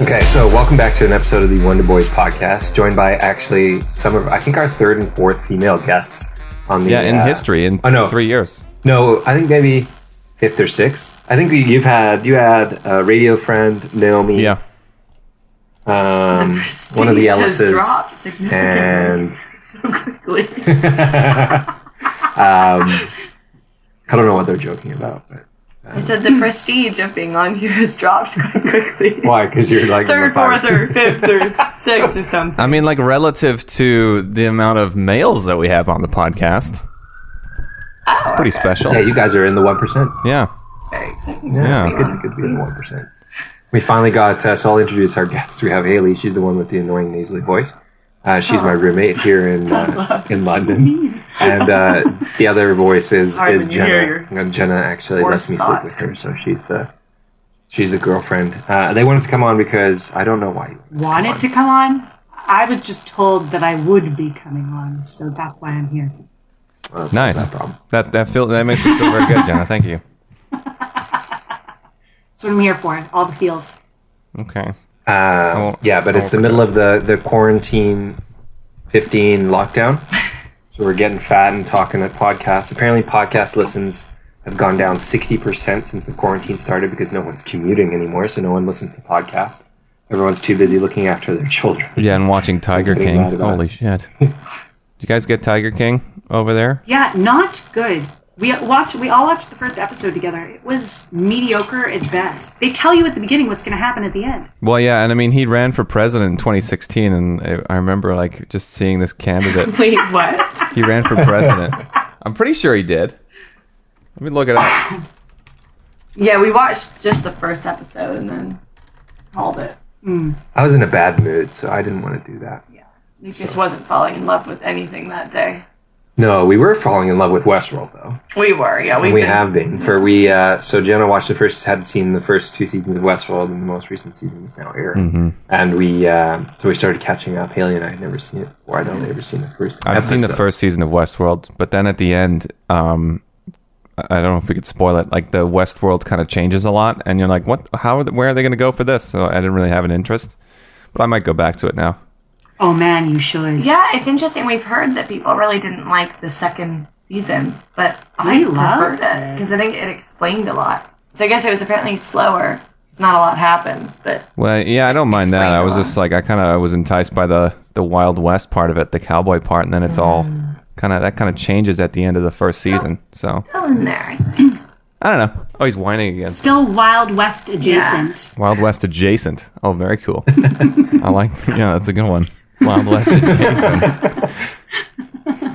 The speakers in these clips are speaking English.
Okay, so welcome back to an episode of the Wonder Boys podcast, joined by actually some of, I think, our third and fourth female guests on the... in history, in 3 years. No, I think maybe fifth or sixth. I think you had a radio friend, Naomi. Yeah. One of the Ellises. And... so quickly. I don't know what they're joking about, but... I said the prestige of being on here has dropped quite quickly. Why? Because you're like... Third, fourth, or fifth, or sixth, or something. I mean, like, relative to the amount of males that we have on the podcast. It's pretty special. Yeah, you guys are in the 1%. Yeah. It's very exciting. Yeah. It's good to be in the 1%. We finally got... so I'll introduce our guests. We have Haley. She's the one with the annoying nasally voice. She's my roommate here in London. And the other voice is Jenna. And Jenna actually lets me sleep with her, so she's the girlfriend. They wanted to come on because I don't know why. Wanted to come on? I was just told that I would be coming on, so that's why I'm here. Well, nice. That makes me feel very good, Jenna. Thank you. That's what I'm here for. All the feels. Okay. Yeah, but it's the middle of the quarantine 15 lockdown. So we're getting fat and talking at podcasts. Apparently podcast listens have gone down 60% since the quarantine started because no one's commuting anymore, so no one listens to podcasts. Everyone's too busy looking after their children. Yeah, and watching Tiger King. Holy shit. Did you guys get Tiger King over there? Yeah, not good. We all watched the first episode together. It was mediocre at best. They tell you at the beginning what's going to happen at the end. Well, yeah, and I mean, he ran for president in 2016, and I remember, like, just seeing this candidate. Wait, what? He ran for president. I'm pretty sure he did. Let me look it up. Yeah, we watched just the first episode and then called it. I was in a bad mood, so I didn't want to do that. Yeah, he just wasn't falling in love with anything that day. No, we were falling in love with Westworld, though. We were, yeah. We have been. So Jenna had seen the first 2 seasons of Westworld, and the most recent season is now airing. Mm-hmm. And we started catching up. Haley and I had never seen it before. I'd only ever seen the first I've episode. seen the first season of Westworld, but then at the end, I don't know if we could spoil it, like the Westworld kind of changes a lot, and you're like, what? Where are they going to go for this? So I didn't really have an interest, but I might go back to it now. Oh man, you should. Yeah, it's interesting. We've heard that people really didn't like the second season, but I preferred it because I think it explained a lot. So I guess it was apparently slower. It's not a lot happens, but... Well, yeah, I don't mind that. I was just like, I was enticed by the Wild West part of it, the cowboy part, and then it's all kind of changes at the end of the first season. So still in there, I think. I don't know. Oh, he's whining again. Still Wild West adjacent. Yeah. Wild West adjacent. Oh, very cool. That's a good one. Wild West adjacent.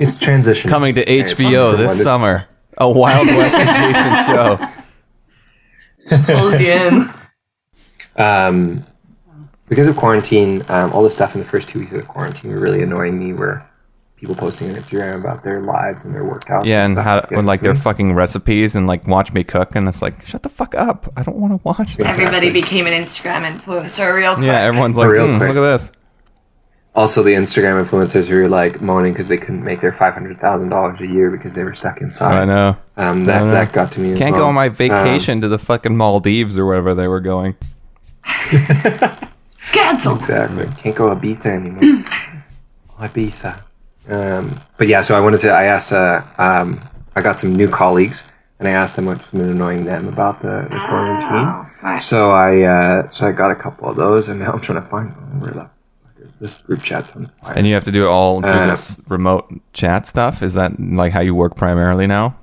It's transition. Coming to HBO this summer. A Wild West adjacent show. Pulls you in. Because of quarantine, all the stuff in the first 2 weeks of the quarantine were really annoying me, where people posting on Instagram about their lives and their workouts. Yeah, and their fucking recipes and like watch me cook, and it's like, shut the fuck up. I don't want to watch this. Everybody became an Instagram influencer real quick. Yeah, everyone's like, look at this. Also, the Instagram influencers who were like moaning because they couldn't make their $500,000 a year because they were stuck inside. I know. That got to me. Can't go on my vacation to the fucking Maldives or wherever they were going. Cancelled. Exactly. Can't go Ibiza anymore. Ibiza. But yeah, so I got some new colleagues, and I asked them what's been annoying them about the quarantine. So I got a couple of those, and now I'm trying to find where this group chat's on fire. And you have to do it all through this remote chat stuff? Is that like how you work primarily now?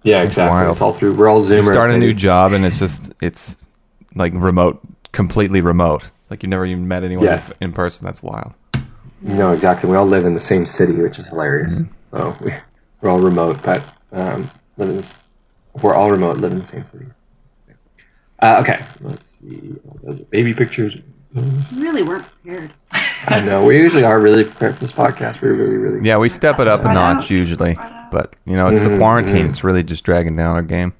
Yeah, exactly. Wild. It's all through. We're all Zoomers. You start a new job, and it's like remote, completely remote. Like you've never even met anyone in person. That's wild. No, exactly. We all live in the same city, which is hilarious. Mm-hmm. So we're all remote, but we're all remote, live in the same city. Okay, let's see. Those are baby pictures. You really weren't prepared. I know. We usually are really prepared for this podcast. We're really. Yeah, we step it up a notch usually, but it's the quarantine. It's really just dragging down our game.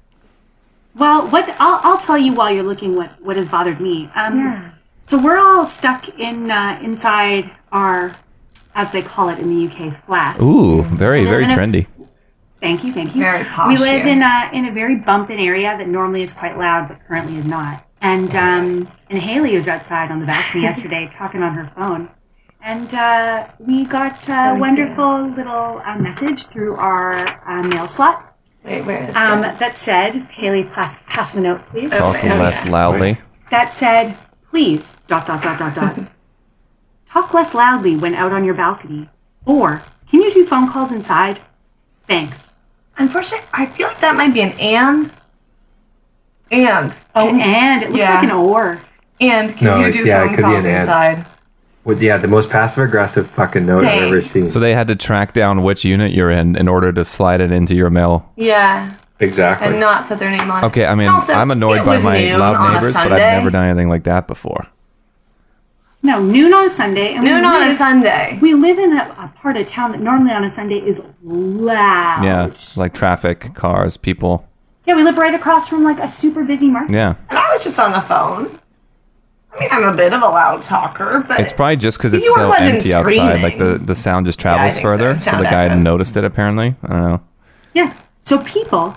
Well, I'll tell you while you're looking what has bothered me. So we're all stuck inside our, as they call it in the UK, flat. Ooh, very trendy. Thank you. Very posh. We live in a very bumping area that normally is quite loud, but currently is not. And Haley was outside on the balcony yesterday talking on her phone. And we got a wonderful little message through our mail slot. Wait, where is it? That said, Haley, pass the note, please. Talking less loudly. That said, please, ... Talk less loudly when out on your balcony. Or, can you do phone calls inside? Thanks. Unfortunately, I feel like that might be an and. And. Oh, and. It looks like an or. And can you do phone calls inside? Well, yeah, the most passive-aggressive fucking note I've ever seen. So they had to track down which unit you're in order to slide it into your mail. Yeah. Exactly. And not put their name on it. Okay, I mean, Also, I'm annoyed by my loud neighbors, but I've never done anything like that before. No, noon on a Sunday. And noon on a Sunday. We live in a part of town that normally on a Sunday is loud. Yeah, like traffic, cars, people. Yeah, we live right across from like a super busy market. Yeah. And I was just on the phone. I mean, I'm a bit of a loud talker, but... It's probably just because it's so empty outside. Like, the sound just travels further. So the guy noticed it, apparently. I don't know. Yeah. So people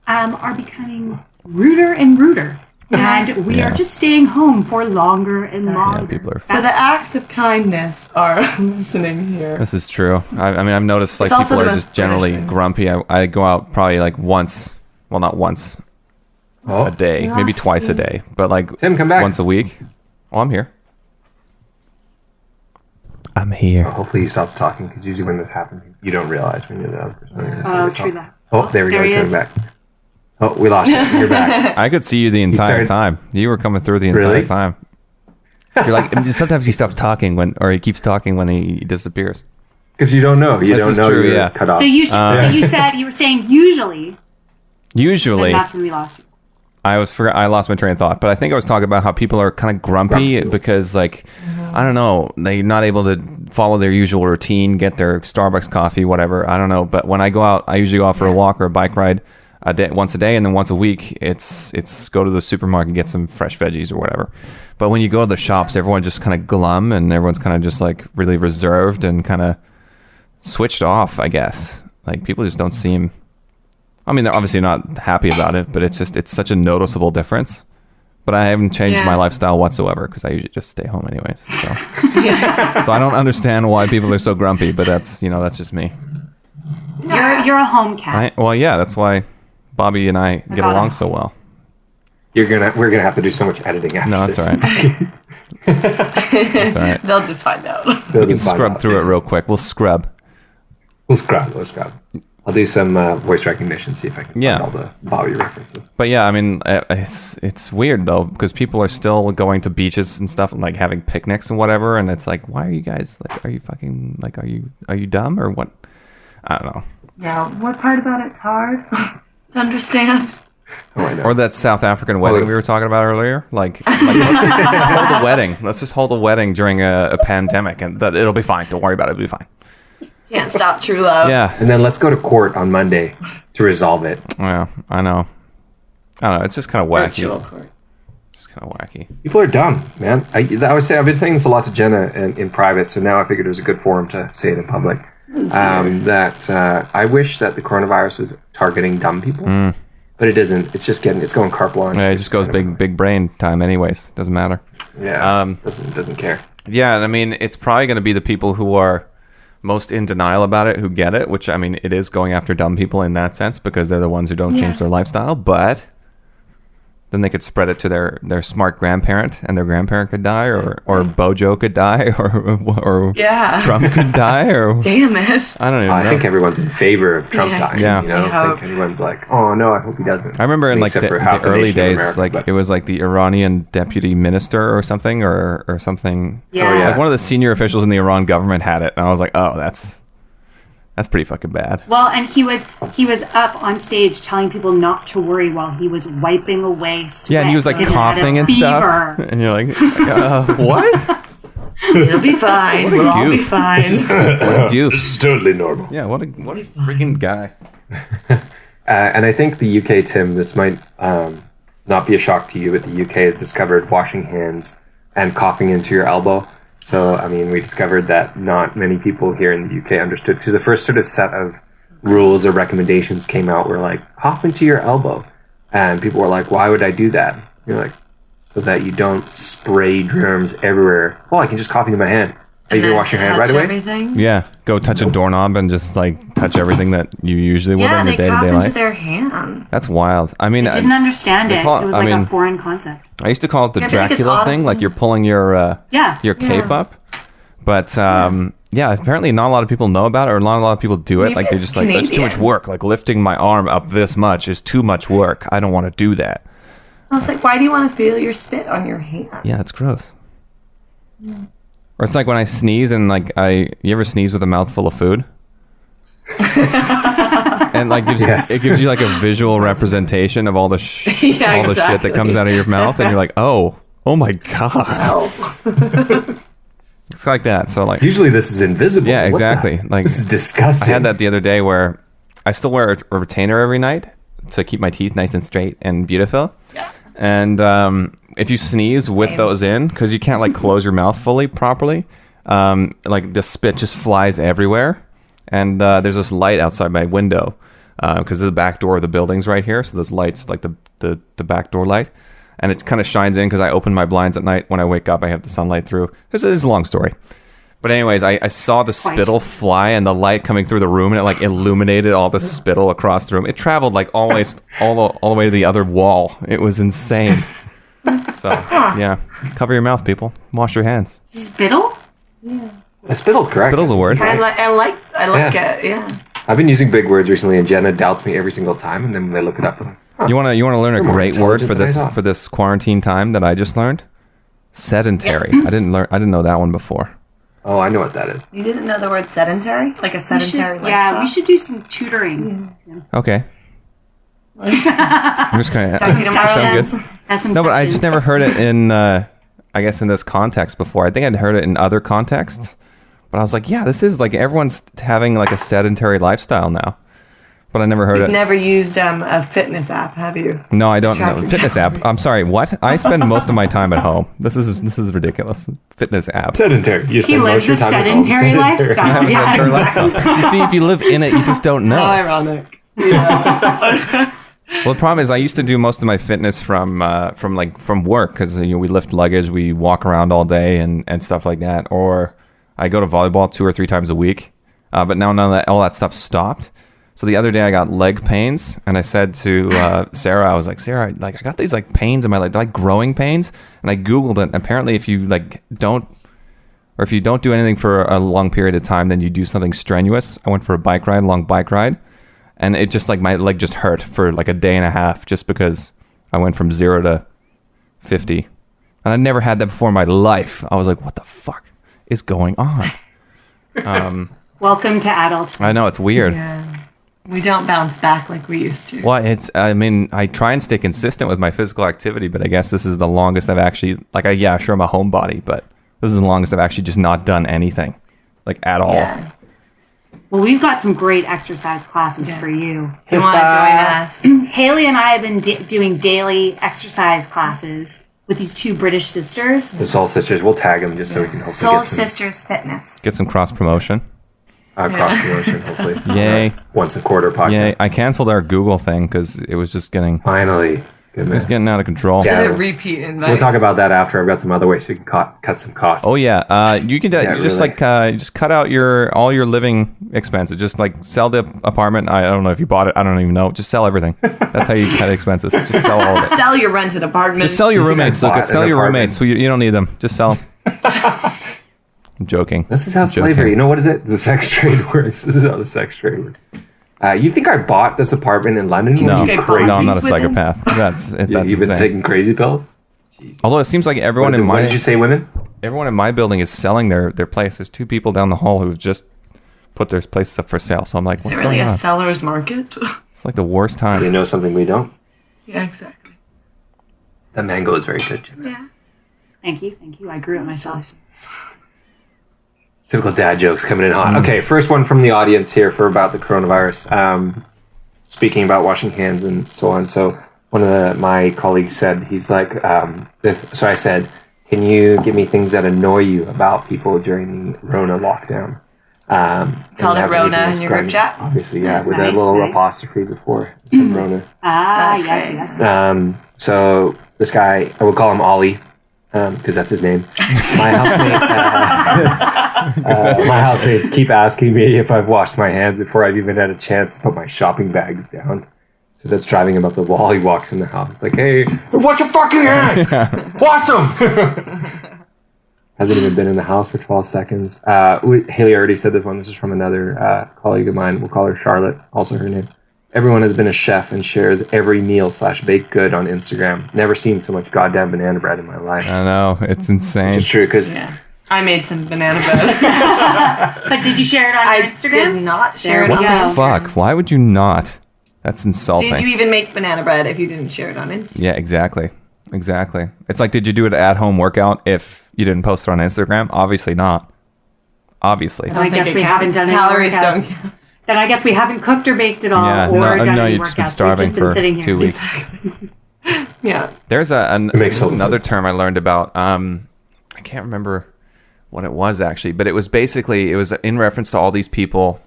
are becoming ruder and ruder. And we are just staying home for longer and longer. Yeah, people are... So the acts of kindness are listening here. This is true. I mean, I've noticed, like, people are just generally grumpy. I go out probably, like, once... Well, not once. A day. Maybe twice a day. But, like, Tim, come back. Once a week. Oh, I'm here. I'm here. Hopefully he stops talking, because usually when this happens, you don't realize when you're the other person. Oh, true that. Oh, there we go. He's coming back. Oh, we lost you. You're back. I could see you the entire time. You were coming through the entire time. You're like, sometimes he stops talking or he keeps talking when he disappears. Because you don't know. You don't know true, you're cut off. So you said, you were saying usually. Usually. Then that's when we lost you. I lost my train of thought, but I think I was talking about how people are kind of grumpy because, like, I don't know, they're not able to follow their usual routine, get their Starbucks coffee, whatever. I don't know, but when I go out, I usually go out for a walk or a bike ride once a day, and then once a week, it's go to the supermarket, get some fresh veggies or whatever. But when you go to the shops, everyone just kind of glum, and everyone's kind of just like really reserved and kind of switched off, I guess. Like, people just don't seem. I mean, they're obviously not happy about it, but it's such a noticeable difference. But I haven't changed my lifestyle whatsoever because I usually just stay home anyways. So. So I don't understand why people are so grumpy, but that's just me. You're a home cat. Well, yeah, that's why Bobby and I get along so well. We're gonna have to do so much editing after this. No, that's all right. That's all right. They'll just find out. We can scrub through it real quick. We'll scrub. We'll scrub. I'll do some voice recognition, see if I can find all the Bobby references. But yeah, I mean, it's weird though because people are still going to beaches and stuff and like having picnics and whatever, and it's like, why are you guys like? Are you fucking like? Are you dumb or what? I don't know. Yeah, what part about it's hard to understand? Oh, I know. Or that South African wedding we were talking about earlier. Like let's just hold a wedding. Let's just hold a wedding during a pandemic, and it'll be fine. Don't worry about it. It'll be fine. Can't stop true love. Yeah. And then let's go to court on Monday to resolve it. Yeah, I know. It's just kind of wacky. Virtual court. Just kind of wacky. People are dumb, man. I've been saying this a lot to Jenna in private, so now I figured it was a good forum to say it in public. That I wish that the coronavirus was targeting dumb people, but it isn't. It's just it's going carte blanche. Yeah, it just goes big brain time, anyways. Doesn't matter. Yeah, doesn't care. Yeah, and I mean, it's probably going to be the people who are most in denial about it who get it, which I mean, it is going after dumb people in that sense because they're the ones who don't change their lifestyle, but then they could spread it to their smart grandparent and their grandparent could die or Bojo could die or Trump could die or damn it. I don't even know. I think everyone's in favor of Trump dying. Yeah. I think everyone's like, oh no, I hope he doesn't. I remember in like the early days, America, it was like the Iranian deputy minister or something or something. Yeah. Oh, yeah. Like one of the senior officials in the Iran government had it, and I was like, oh, that's pretty fucking bad. Well, and he was up on stage telling people not to worry while he was wiping away sweat. Yeah, and he was like coughing and stuff, and you're like, what? It'll be fine. We'll all be fine. This is totally normal. Yeah, what a freaking guy. And I think the UK, Tim, this might not be a shock to you, but the UK has discovered washing hands and coughing into your elbow. So, I mean, we discovered that not many people here in the UK understood, because the first sort of set of rules or recommendations came out were like, cough into your elbow. And people were like, why would I do that? You're like, so that you don't spray germs everywhere. Oh, I can just cough into my hand. Are you gonna wash your hand right away? Everything? Yeah, go touch a doorknob and just like touch everything that you usually would Yeah, in your they day to cough day into life. their hands. That's wild. I mean, I didn't understand they it. call it- It was I like mean- a foreign concept. I used to call it the Yeah, I think it's Dracula thing, audible. like you're pulling your Yeah. cape up. But yeah, apparently not a lot of people know about it, or not a lot of people do it. Maybe Like they're it's just like, it's too much Canadian. work. Like lifting my arm up this much is too much work. I don't want to do that. I was like, why do you want to feel your spit on your hand? Yeah, it's gross. Or it's like when I sneeze and like you ever sneeze with a mouthful of food? And like Yes. it gives you like a visual representation of all the Yeah, all the shit that exactly. comes out of your mouth, and you're like, oh my god, Oh. it's like that. So like, Usually this is invisible. yeah, What the- exactly. Like This is disgusting. I had that the other day where I still wear a retainer every night to keep my teeth nice and straight and beautiful. Yeah. And if you sneeze with those in, because you can't like close your mouth fully properly, like the spit just flies everywhere. And there's this light outside my window because the back door of the building's right here. So there's lights like the back door light. And it kind of shines in because I open my blinds at night. When I wake up, I have the sunlight through. It's a long story. But anyways, I saw the spittle fly and the light coming through the room, and it like illuminated all the spittle across the room. It traveled like always all the way to the other wall. It was insane. So yeah, cover your mouth, people. Wash your hands. Spittle? Spittle, correct. Spittle's a word. I like Yeah. it, yeah. I've been using big words recently, and Jenna doubts me every single time, and then when they look it up, they're like, huh. You wanna learn a more great word intelligent for than I this thought. for this quarantine time that I just learned? Sedentary. I didn't know that one before. Oh, I know what that is. You didn't know the word sedentary? Like a We should, sedentary lifestyle? yeah, we should do some tutoring. Okay. I'm just kind of Talk to you tomorrow. sound good. Has some No, but I just sessions. never heard it in, I guess, in this context before. I think I'd heard it in other contexts. But I was like, yeah, this is like everyone's having like a sedentary lifestyle now. But I never heard You've it. never used a fitness app, have you? No, I don't Track know. your Fitness app. calories. I'm sorry, what? I spend most of my time at home. This is ridiculous. Fitness app. Sedentary. You He spend lives most a of your time at home. sedentary I have lifestyle. a sedentary lifestyle. You see, if you live in it, you just don't know. ironic. Well, the problem is I used to do most of my fitness from work because we lift luggage, we walk around all day and stuff like that, or I go to volleyball 2 or 3 times a week. But now none of that, all that stuff stopped. So the other day I got leg pains, and I said to Sarah, I was like, Sarah, like I got these like pains in my leg, they're like growing pains, and I googled it. And apparently, if you don't do anything for a long period of time, then you do something strenuous. I went for a long bike ride. And it just like my leg just hurt for like a day and a half just because I went from 0 to 50. And I never had that before in my life. I was like, what the fuck is going on? Welcome to adulthood. I know, it's weird. Yeah. We don't bounce back like we used to. Well, I try and stay consistent with my physical activity, but I guess this is the longest I've actually, sure, I'm a homebody, but this is the longest I've actually just not done anything, like at all. Yeah. Well, we've got some great exercise classes for you. If you want to join us. Haley and I have been doing daily exercise classes with these 2 British sisters. The Soul Sisters, we'll tag them just so we can hopefully Soul get some Sisters Fitness. Get some cross promotion. cross promotion, hopefully. Yay. Once a quarter podcast. Yeah, I canceled our Google thing because it was just getting Finally. Good man. getting out of control. Yeah. Did a repeat invite. We'll talk about that after. I've got some other ways so we can cut some costs. Oh yeah, you can Yeah, you just really. just cut out all your living expenses. Just like sell the apartment. I don't know if you bought it. I don't even know. Just sell everything. That's how you cut expenses. Just sell all of it. Sell your rented apartment. Just sell your You think I roommates, bought Lucas. an Sell your apartment? roommates. You don't need them. Just sell them. I'm joking. This is how I'm slavery, joking. you know what is it? The sex trade works. This is how the sex trade works. You think I bought this apartment in London? No, Are you Okay, crazy? no, I'm not a policies with him? psychopath. That's You've been insane. taking crazy pills? Although it seems like everyone in What my did you say, women? everyone in my building is selling their place. There's 2 people down the hall who've just put their places up for sale. So I'm like, Is what's it really going a on? seller's market? It's like the worst They time. know something we don't. Yeah, exactly. The mango is very good. Jim. Yeah. Thank you. I grew it myself. Typical dad jokes coming in hot. Okay, first one from the audience here for about the coronavirus. Speaking about washing hands and so on. So one of my colleagues said, he's like, so I said, can you give me things that annoy you about people during the Rona lockdown? Called it and Rona everything was in your group grimy. chat? Obviously, yeah, with Nice, a little nice. apostrophe before. It said Rona. Ah, That's yes, great. yes. So this guy, I will call him Ollie, because that's his name. My housemate, my housemates keep asking me if I've washed my hands before I've even had a chance to put my shopping bags down. So that's driving him up the wall. He walks in the house like, "Hey, wash your fucking hands! Wash them!" Hasn't even been in the house for 12 seconds. Haley already said this one. This is from another colleague of mine. We'll call her Charlotte, also her name. Everyone has been a chef and shares every meal / baked good on Instagram. Never seen so much goddamn banana bread in my life. I know, it's insane. It's true, because I made some banana bread. But did you share it on your Instagram? I did not share it There on we go. Instagram. Fuck, why would you not? That's insulting. Did you even make banana bread if you didn't share it on Instagram? Yeah, exactly. It's like, did you do an at-home workout if you didn't post it on Instagram? Obviously not. Obviously. I guess we haven't done any Calories workouts. don't count. Then I guess we haven't cooked or baked at all, Yeah, or done no, any you've just been workouts. starving We've just been for sitting here. 2 weeks. Yeah. There's makes total another sense. term I learned about. I can't remember what it was actually, but it was in reference to all these people.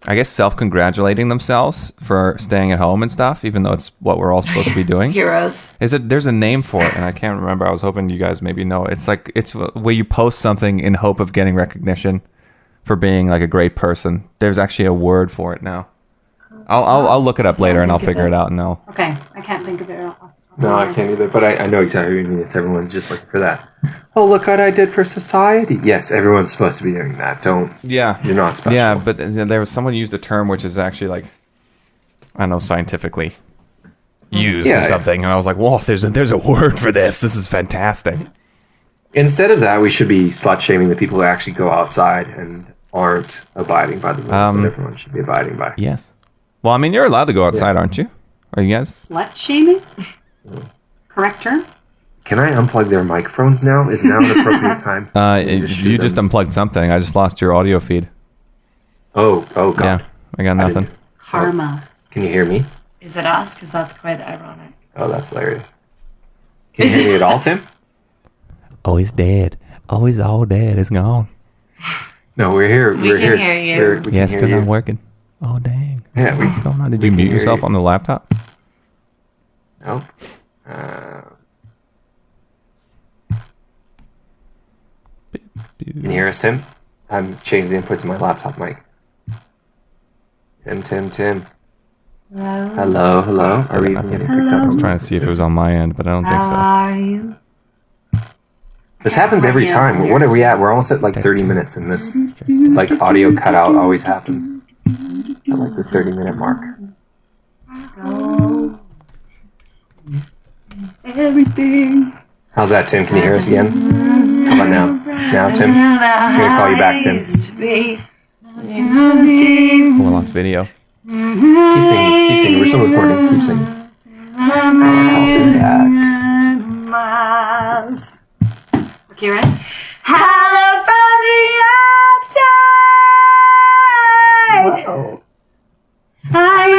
I guess self-congratulating themselves for staying at home and stuff, even though it's what we're all supposed to be doing. Heroes. There's a name for it, and I can't remember. I was hoping you guys maybe know. It's where you post something in hope of getting recognition for being like a great person. There's actually a word for it now. I'll look it up later and I'll figure it out and I'll. Okay, I can't think of it. no, I can't either. But I know exactly what you mean. It's everyone's just looking for that. Oh, look what I did for society. Yes, everyone's supposed to be doing that. Yeah. You're not special. Yeah, but there was someone used a term which is actually like, I don't know, scientifically used or something, and I was like, "Whoa, there's a word for this. This is fantastic." Instead of that, we should be slut shaming the people who actually go outside and aren't abiding by the rules that everyone should be abiding by. Yes. Well, I mean, you're allowed to go outside, aren't you? Are you guys? Slut shaming? Correct term? Can I unplug their microphones now? Is now an appropriate time? You just unplugged something. I just lost your audio feed. Oh, God. Yeah, I got nothing. didn't- Karma. Can you hear me? Is it us? Because that's quite ironic. Oh, that's hilarious. Can you hear me at all, Tim? Oh, he's dead. Oh, he's all dead. It's gone. No, we're here. We We're can here. hear you. We can Yeah, hear still you. not working. Oh, dang. Yeah, What's going on? Did we you can mute hear yourself you. on the laptop? Nope. Can you hear us, Tim? I'm changing the input to my laptop mic. Tim. Hello. Are we even getting picked I was up? trying to see if it was on my end, but I don't think so. Are you? This happens every time. What are we at? We're almost at like 30 minutes, and this like audio cutout always happens at like the 30-minute mark. Everything. How's that, Tim? Can you hear us again? How about now? Now, Tim? I'm gonna call you back, Tim. Oh, I lost video. Keep singing. We're still recording. Keep singing. Call Tim back. Kira? Hello from the outside. Whoa.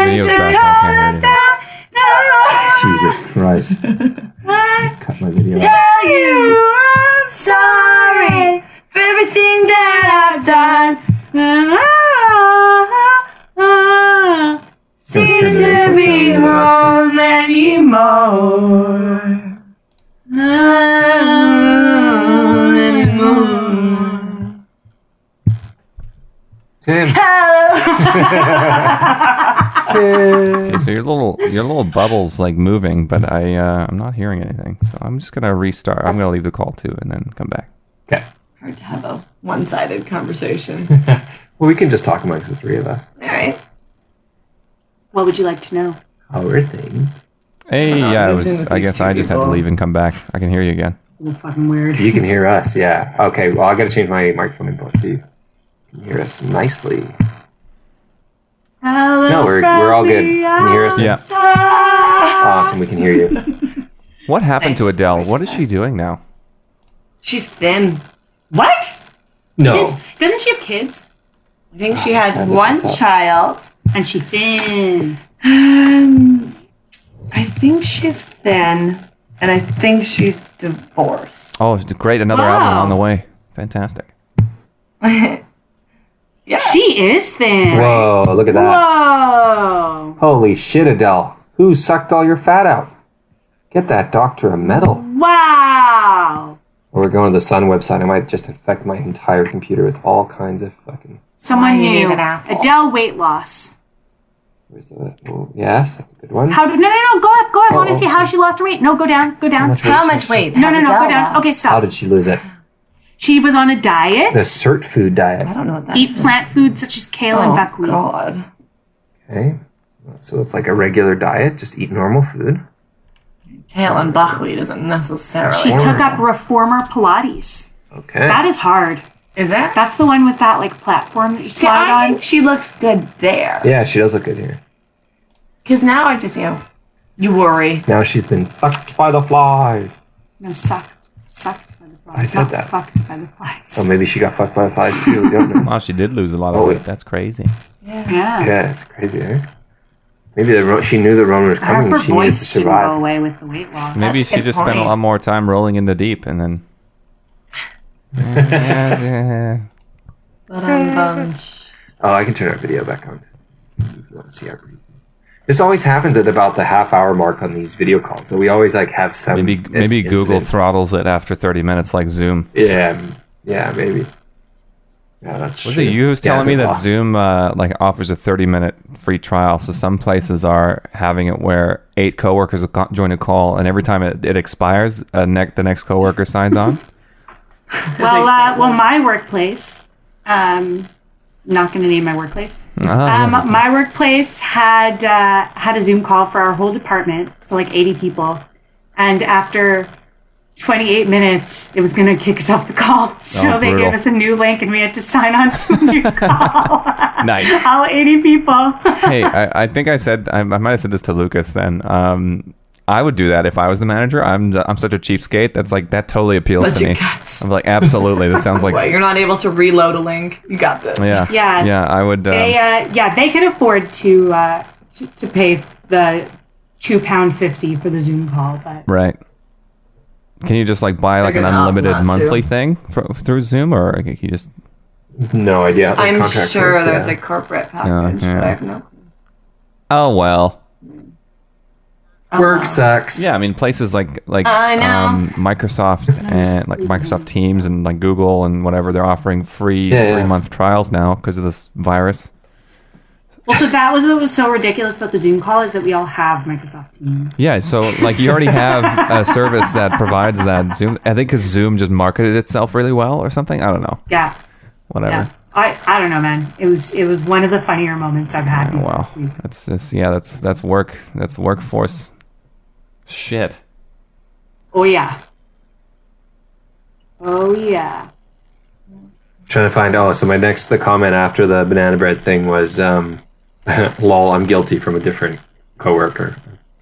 Video's back. I can't hear anything. Jesus Christ. Cut my video out. Tell you I'm sorry for everything that I've done. Seems turn it to in be for home anymore. Tim. Okay, so your little bubble's like moving, but I'm not hearing anything. So I'm just gonna restart. I'm gonna leave the call too, and then come back. Okay. Hard to have a one-sided conversation. Well, we can just talk amongst the three of us. All right. What would you like to know? How are things? Hey, not yeah, it moving was. with I these guess two I just had to people. leave and come back. I can hear you again. That's fucking weird. You can hear us, yeah. Okay, well, I gotta change my microphone input so you can hear us nicely. No, we're all good. Can you hear us? Tim? Yeah. Awesome, we can hear you. What happened Nice. to Adele? What is she doing now? She's thin. What? No. Doesn't she have kids? I think she has I looked one this up. child. And she thin. I think she's thin, and I think she's divorced. Oh, great! Another Wow. album on the way. Fantastic. Yeah. She is thin. Whoa, look at that. Whoa. Holy shit, Adele. Who sucked all your fat out? Get that doctor a medal. Wow. Or we're going to the Sun website. I might just infect my entire computer with all kinds of fucking... Someone Why are you new. an asshole? Adele weight loss. Where's the... Oh, yes, that's a good one. No, go up. I want to see how sorry. she lost her weight. No, go down. How much weight? No, has go Adele down. lost? Okay, How stop. did she lose it? She was on a diet. The CERT food diet. I don't know what that Eat is. plant foods such as kale and Oh, buckwheat. God. Okay. So it's like a regular diet. Just eat normal food. Kale and buckwheat isn't necessarily. She took up reformer Pilates. Okay. That is hard. Is it? That's the one with that like platform that you See, slide I on. think she looks good there. Yeah, she does look good here. Because now I just, you worry. Now she's been fucked by the flies. No, sucked by the flies. I said not that. Fucked by the flies. So maybe she got fucked by the flies too. We don't know. Wow, she did lose a lot of Oh, weight. wait. That's crazy. Yeah. Yeah, it's crazy, eh? Maybe she knew the Roman was coming Her and she needed to voice didn't go survive. away with the weight loss. Maybe That's a she good just spent a point. lot more time rolling in the deep and then. Oh, I can turn our video back on. If you want to see our brief. This always happens at about the half-hour mark on these video calls. So we always like have some. Maybe Google incident. throttles it after 30 minutes like Zoom. Yeah, maybe. Yeah, that's Was true. it you who's Yeah, telling me that well, Zoom like offers a 30-minute free trial? So some places are having it where 8 coworkers will join a call, and every time it expires, the next coworker signs on. Well, my workplace, not going to name my workplace. My workplace had a Zoom call for our whole department, so like 80 people, and after 28 minutes, it was going to kick us off the call. So they brutal. gave us a new link, and we had to sign on to a new call. Nice. All 80 people. Hey, I think I said I might have said this to Lucas then. I would do that if I was the manager. I'm such a cheapskate. That totally appeals Let to your me. guts. I'm like, absolutely. This sounds like What, you're not able to reload a link? You got this. yeah. I would. They could afford to pay the £2.50 for the Zoom call, but Right. Can you just like buy like an They're gonna unlimited opt not monthly to. thing through Zoom, or like, you just? No idea. How those I'm contracts sure work, there's yeah. a corporate package. Yeah. But I have no clue. Oh well. Work sucks. Yeah, I mean places like I know. Microsoft and like Microsoft Teams and like Google and whatever, they're offering free Yeah. 3-month trials now because of this virus. well, so that was what was so ridiculous about the Zoom call is that we all have Microsoft Teams. Yeah, so like you already have a service that provides that Zoom. I think because Zoom just marketed itself really well or something. I don't know. Yeah. Whatever. Yeah. I don't know, man. It was one of the funnier moments I've had these Wow, last weeks. that's just that's work. That's workforce. Shit. Oh yeah. Oh yeah. Trying to find. So the comment after the banana bread thing was, "Lol, I'm guilty," from a different coworker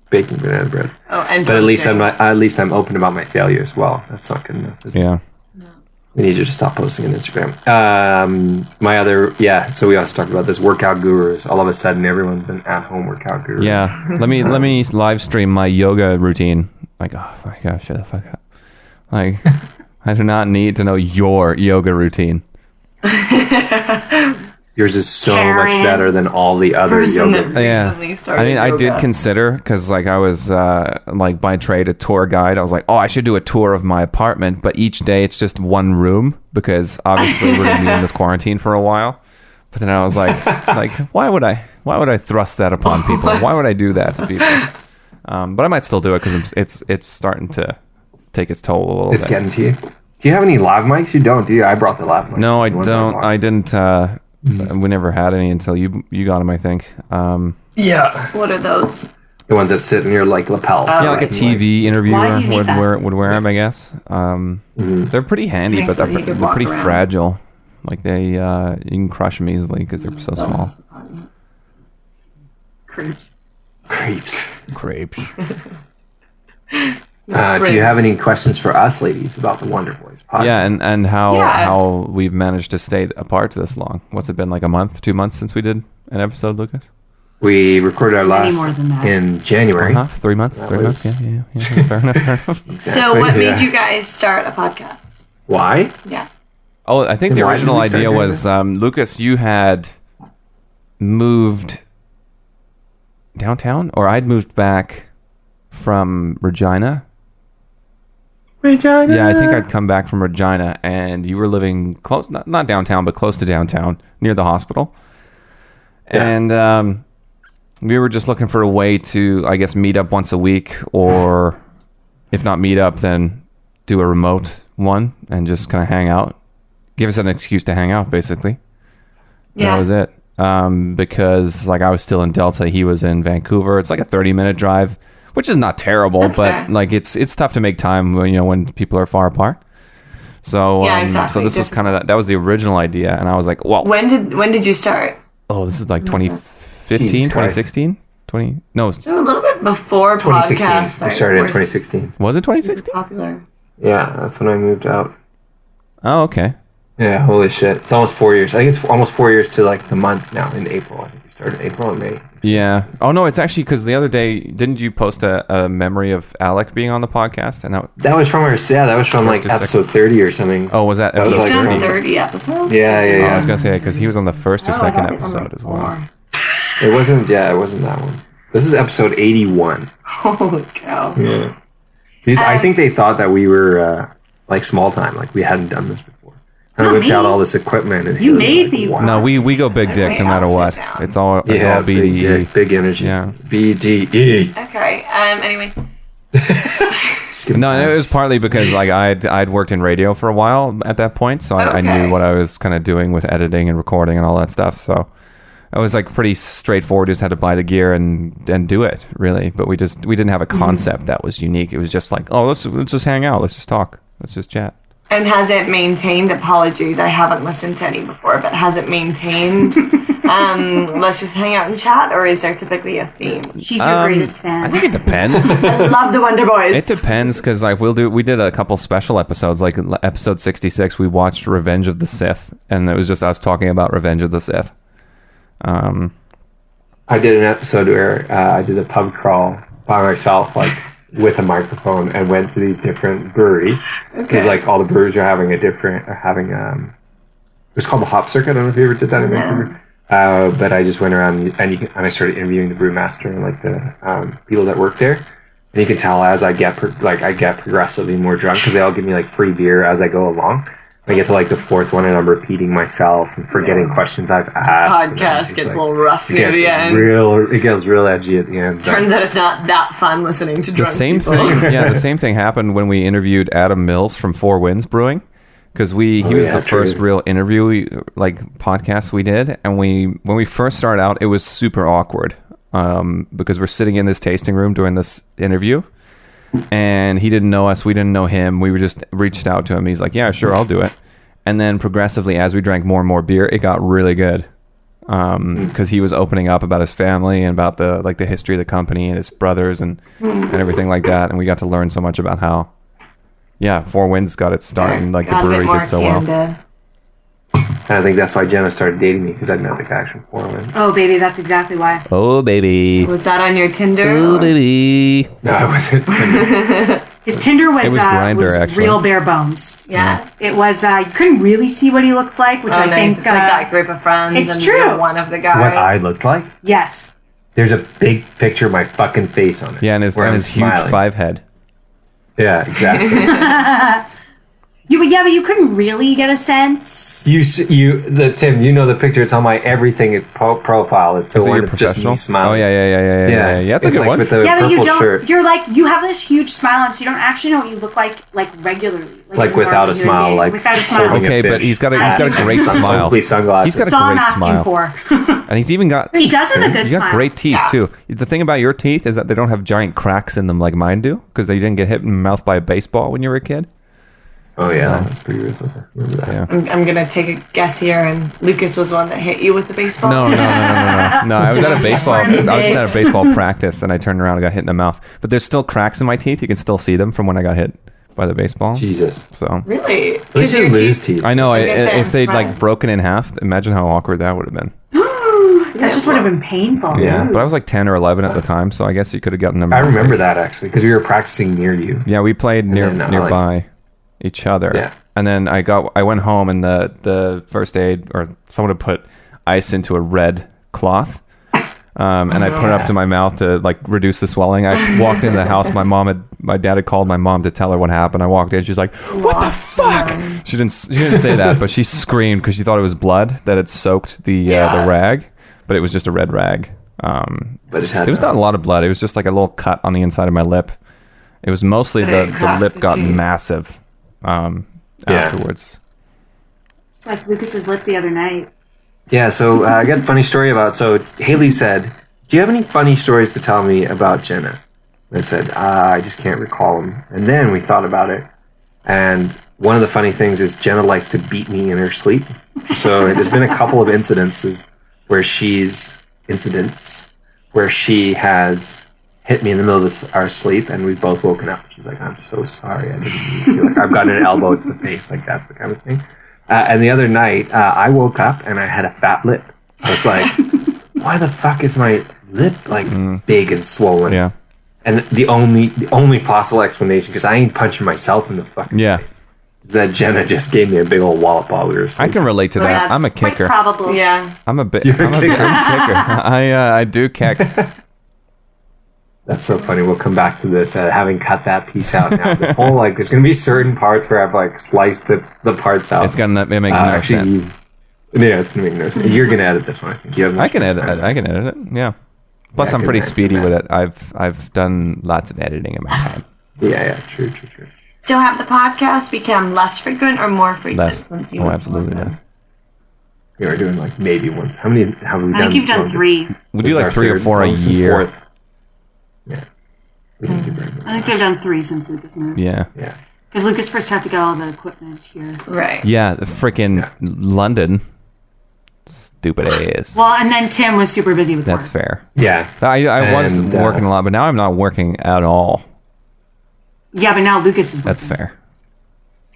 baking banana bread. Oh, and But at least posting. At least I'm open about my failures. Well, that's not good enough. Is it? Yeah. We need you to stop posting on Instagram. So we also talked about this workout gurus. All of a sudden, everyone's an at-home workout guru. Yeah. let me live stream my yoga routine. Like, oh my gosh, shut the fuck up. Like, I do not need to know your yoga routine. Yours is so Karen. much better than all the other Person yoga. that Yeah. recently started I mean, I did yoga. consider, because like I was like by trade a tour guide. I was like, oh, I should do a tour of my apartment, but each day it's just one room because obviously we're gonna be in this quarantine for a while. But then I was like why would I thrust that upon people? Why would I do that to people? But I might still do it because it's starting to take its toll a little It's bit. getting to you. Do you have any lav mics? You don't, do you? I brought the lav mics. No, I The ones don't. bought. I didn't. We never had any until you got them, I think. Yeah. What are those? The ones that sit in your like lapels. Yeah, like a TV Why interviewer do you need would that? wear them, I guess. They're pretty handy, Makes but it you they're could walk pretty around. fragile. Like you can crush them easily because they're so small. Creeps. Creeps. Crepes. Do you have any questions for us, ladies, about the Wonder Boys podcast? Yeah, and how Yeah. how we've managed to stay apart this long. What's it been, like a month, 2 months since we did an episode, Lucas? We recorded our last more than that. in January. 3 months. That 3 months. was- Yeah. Fair enough. Fair enough. So, what Yeah. made you guys start a podcast? Why? Yeah. Oh, I think Then the why original did we start idea doing was Lucas. You had moved downtown, or I'd moved back from Regina. Regina. Yeah, I think I'd come back from Regina, and you were living close, not downtown, but close to downtown, near the hospital. Yeah. And we were just looking for a way to, I guess, meet up once a week, or if not meet up, then do a remote one and just kind of hang out. Give us an excuse to hang out, basically. Yeah. That was it. Because like I was still in Delta, he was in Vancouver. It's like a 30-minute drive, which is not terrible, That's but fair. like it's tough to make time when, when people are far apart. So Yeah, exactly. so this was kind of that was the original idea, and I was like, well, When did you start? oh, this is like 2015, Jesus Christ. 2016, 20 no, So a little bit before 2016. podcasts. We started in were 2016. was it super 2016? Popular. Yeah, that's when I moved out. Oh, okay. Yeah, holy shit. It's almost 4 years. I think it's almost 4 years to like the month now in April. I think we started in April and May. Yeah. Oh no, it's actually because the other day, didn't you post a memory of Alec being on the podcast? And That was from our, that was from like First or episode 30 or something. oh, was that That was episode like Done 30? 30 episodes? Yeah, yeah, Oh, yeah. I was gonna say because he was on the first or Oh, I second thought it was episode like as well. 4. It wasn't that one. This is episode 81. Holy cow. Yeah. Dude, I think they thought that we were like small time, like we hadn't done this before. And I Not whipped me. out all this equipment. And You he was made like, me wow. No, we go big dick Okay, no matter I'll what. sit down. It's all Yeah, BDE. big dick, big energy. Yeah. BDE. Okay. Anyway. No, it was partly because like I'd worked in radio for a while at that point, so I Okay. knew what I was kind of doing with editing and recording and all that stuff. So it was like pretty straightforward. Just had to buy the gear and do it really. But we didn't have a concept that was unique. It was just like, oh, let's just hang out, let's just talk, let's just chat. And has it maintained, apologies, I haven't listened to any before, but has it maintained, let's just hang out and chat, or is there typically a theme? She's your greatest fan. I think it depends. I love the Wonder Boys. It depends because like we did a couple special episodes. Like episode 66, we watched Revenge of the Sith, and it was just us talking about Revenge of the Sith. I did an episode where I did a pub crawl by myself, like with a microphone, and went to these different breweries because like all the breweries are having it was called the Hop Circuit. I don't know if you ever did that in Vancouver. But I just went around and I started interviewing the brewmaster and like the people that work there. And you can tell as I get progressively more drunk because they all give me like free beer as I go along. I get to like the fourth one and I'm repeating myself and forgetting questions I've asked. and I'm Podcast just, gets like, a little rough it near gets the end. it gets real edgy at the end. but- Turns out it's not that fun listening to The drunk same people. thing. Yeah, the same thing happened when we interviewed Adam Mills from Four Winds Brewing, because he was yeah, the first true. real interview podcast we did, and when we first started out, it was super awkward because we're sitting in this tasting room doing this interview, and he didn't know us, we didn't know him, we were just reached out to him. He's like, "Yeah, sure, I'll do it." And then progressively, as we drank more and more beer, it got really good. Because he was opening up about his family and about the history of the company and his brothers and everything like that, and we got to learn so much about how, Four Winds got its start and like the Got a bit brewery more did so well. candid. And I think that's why Jenna started dating me because I'd met the guys from Four Winds. Oh, baby, that's exactly why. Oh baby, Was that on your Tinder? oh or- baby. No, I wasn't. His Tinder was, It was Grindr, actually. real bare bones. Yeah. It was, you couldn't really see what he looked like, which Oh, I nice. think, It's like that group of friends. it's and true. you're one of the guys. What I looked like? yes. There's a big picture of my fucking face on it. Yeah, and his where I'm huge smiling. 5 head. Yeah, exactly. But you couldn't really get a sense. Tim, you know the picture. It's on my everything profile. It's the Is it one your of just professional? me smiling. Oh yeah. That's a It's good like one. with the Yeah, but you purple don't. shirt. You're like you have this huge smile on, so you don't actually know what you look like regularly. Like it's without hard a to smile, do. like without a smile. holding Okay, a but fish. he's got a great smile. Ugly sunglasses. He's got a That's all I'm great asking smile. for. And he's even got. He does have a good You got smile. great teeth too. The thing about your teeth is that they don't have giant cracks in them like mine do, because they didn't get hit in the mouth by a baseball when you were a kid. Oh yeah, that's pretty ruthless. I remember that. Yeah. I'm gonna take a guess here, and Lucas was one that hit you with the baseball. No. No, I was at a baseball. I was Face. at a baseball practice, and I turned around and got hit in the mouth. But there's still cracks in my teeth. You can still see them from when I got hit by the baseball. Jesus. So Really? At least you didn't lose teeth. I know. I was gonna say, If I'm they'd like surprised. broken in half, imagine how awkward that would have been. That just would have been painful. Yeah. But I was like 10 or 11 at the time, so I guess you could have gotten them. I remember that actually because we were practicing near you. Yeah, we played then, nearby each other. Yeah. And then I went home, and the first aid or someone had put ice into a red cloth And I put it up to my mouth to like reduce the swelling. I walked into the house. My dad had called my mom to tell her what happened. I walked in. She's like, "What the fuck?" She didn't say that, but she screamed because she thought it was blood that had soaked the rag, but it was just a red rag. But it was not a lot of blood. It was just like a little cut on the inside of my lip. It was mostly the lip got massive afterwards. It's like Lucas's lip the other night. Yeah, so I got a funny story about... So Haley said, "Do you have any funny stories to tell me about Jenna?" And I said, "I just can't recall them." And then we thought about it. And one of the funny things is Jenna likes to beat me in her sleep. So there's been a couple of incidences where she has hit me in the middle of our sleep, and we've both woken up. She's like, "I'm so sorry, I didn't mean to." Like, I've gotten an elbow to the face. Like, that's the kind of thing. And the other night, I woke up and I had a fat lip. I was like, "Why the fuck is my lip like big and swollen?" Yeah. And the only possible explanation, because I ain't punching myself in the fucking face, is that Jenna just gave me a big old wallop while we were I sleeping. can relate to that. I'm a Quite kicker. probable. Yeah. I'm a bit. You're a kicker. I do kick. That's so funny. We'll come back to this, having cut that piece out now. The whole, like, there's going to be certain parts where I've, like, sliced the parts out. It's gonna make no sense. Yeah, it's going to make no sense. You're going to edit this one, I think. You have I can edit it. Yeah. Plus, Yeah, I'm pretty good man, speedy good with man. it. I've done lots of editing in my time. Yeah, true. So have the podcasts become less frequent or more frequent? Less. Since you Oh, went absolutely to less. We were doing, like, maybe once. How many have we done? I think you've done 3. We This do is like our 3 or third. 4 a This is year. fourth. Yeah. We didn't do very much. I think they've done 3 since Lucas moved. Yeah. Yeah. Because Lucas first had to get all the equipment here. Right. Yeah, the freaking London. Stupid ass. Well, and then Tim was super busy with That's work. fair. Yeah. I was And, working a lot, but now I'm not working at all. Yeah, but now Lucas is working. That's fair.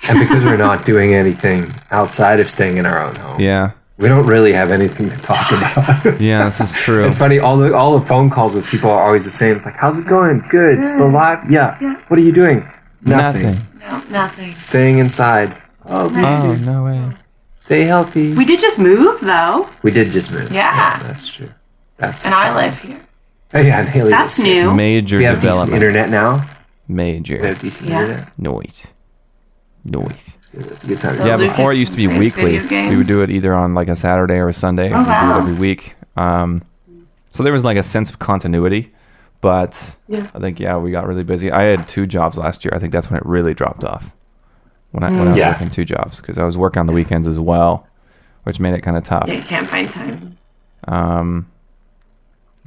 And because we're not doing anything outside of staying in our own homes. Yeah. We don't really have anything to talk about. Yeah, this is true. It's funny, all the phone calls with people are always the same. It's like, "How's it going? Good. Still alive? Yeah. What are you doing?" Nothing. No, nothing. Staying inside. Oh, me Oh, too. no way. Stay healthy. We did just move, though. We did just move. Yeah. That's true. That's And I exciting. live here. Oh, yeah, and Haley That's lives here. new. Major We have decent development. internet now. We Major. have decent Yeah. internet. Noise. It's good. It's a good time. So Yeah, Lucas before it used to be plays weekly. video games. We would do it either on like a Saturday or a Sunday. Oh, We'd do wow. it every week. So there was like a sense of continuity, but I think we got really busy. I had 2 jobs last year. I think that's when it really dropped off. When I was Yeah. working 2 jobs because I was working on the weekends as well, which made it kind of tough. Yeah, you can't find time.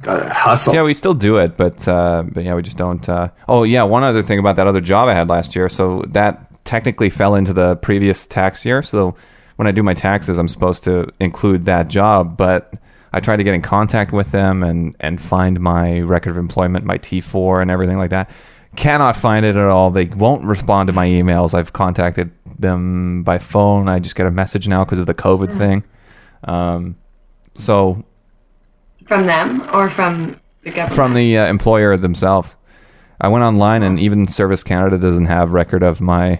Gotta hustle. Yeah, we still do it, but yeah, we just don't. Oh yeah, one other thing about that other job I had last year. So that technically fell into the previous tax year. So when I do my taxes, I'm supposed to include that job, but I tried to get in contact with them and find my record of employment, my T4, and everything like that. Cannot find it at all. They won't respond to my emails. I've contacted them by phone. I just get a message now because of the COVID thing. So From them or from the government? from the employer themselves. I went online and even Service Canada doesn't have record of my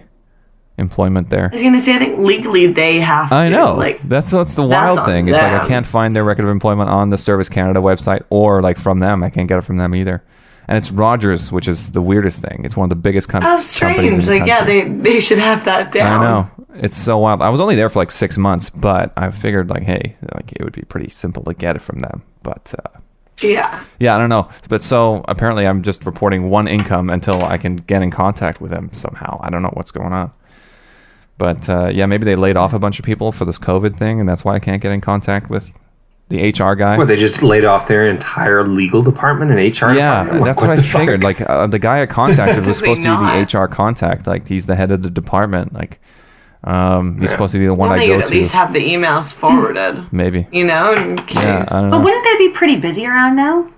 employment there. I was going to say, I think legally they have to. I know. Like, That's what's the that's wild on thing. It's like I them. can't find their record of employment on the Service Canada website or like from them. I can't get it from them either. And it's Rogers, which is the weirdest thing. It's one of the biggest oh, companies in strange. the Like, yeah, country. they should have that down. I know. It's so wild. I was only there for like 6 months, but I figured like, hey, like it would be pretty simple to get it from them. But Yeah. yeah, I don't know. But so apparently I'm just reporting one income until I can get in contact with them somehow. I don't know what's going on. But yeah, maybe they laid off a bunch of people for this COVID thing, and that's why I can't get in contact with the HR guy. What, they just laid off their entire legal department and HR Yeah, department? that's What what I the fuck? figured. Like the guy I contacted was They supposed to be not. the HR contact. Like he's the head of the department. Like he's supposed to be the one Well, I they go would at to. least have the emails forwarded, Maybe. you know, in case. Yeah, I don't But know. wouldn't they be pretty busy around now?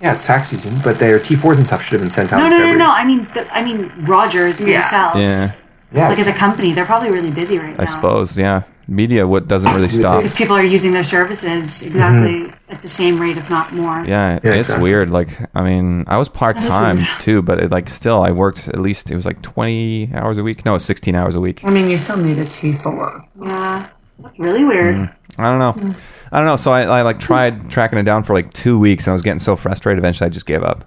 Yeah, it's tax season, but their T4s and stuff should have been sent out No, in no, no, February. no. I mean Rogers themselves. Yeah, Yeah, Like as a company, they're probably really busy right now. I suppose. Yeah, media doesn't really stop. Because people are using their services exactly at the same rate, if not more. Yeah, Yeah, it's exactly. weird. Like, I mean, I was part time weird. too, but it, like still, I worked at least it was like 20 hours a week. No, 16 hours a week. I mean, you still need a T4. Yeah. That's really weird. I don't know. So I like tried tracking it down for like 2 weeks, and I was getting so frustrated. Eventually, I just gave up.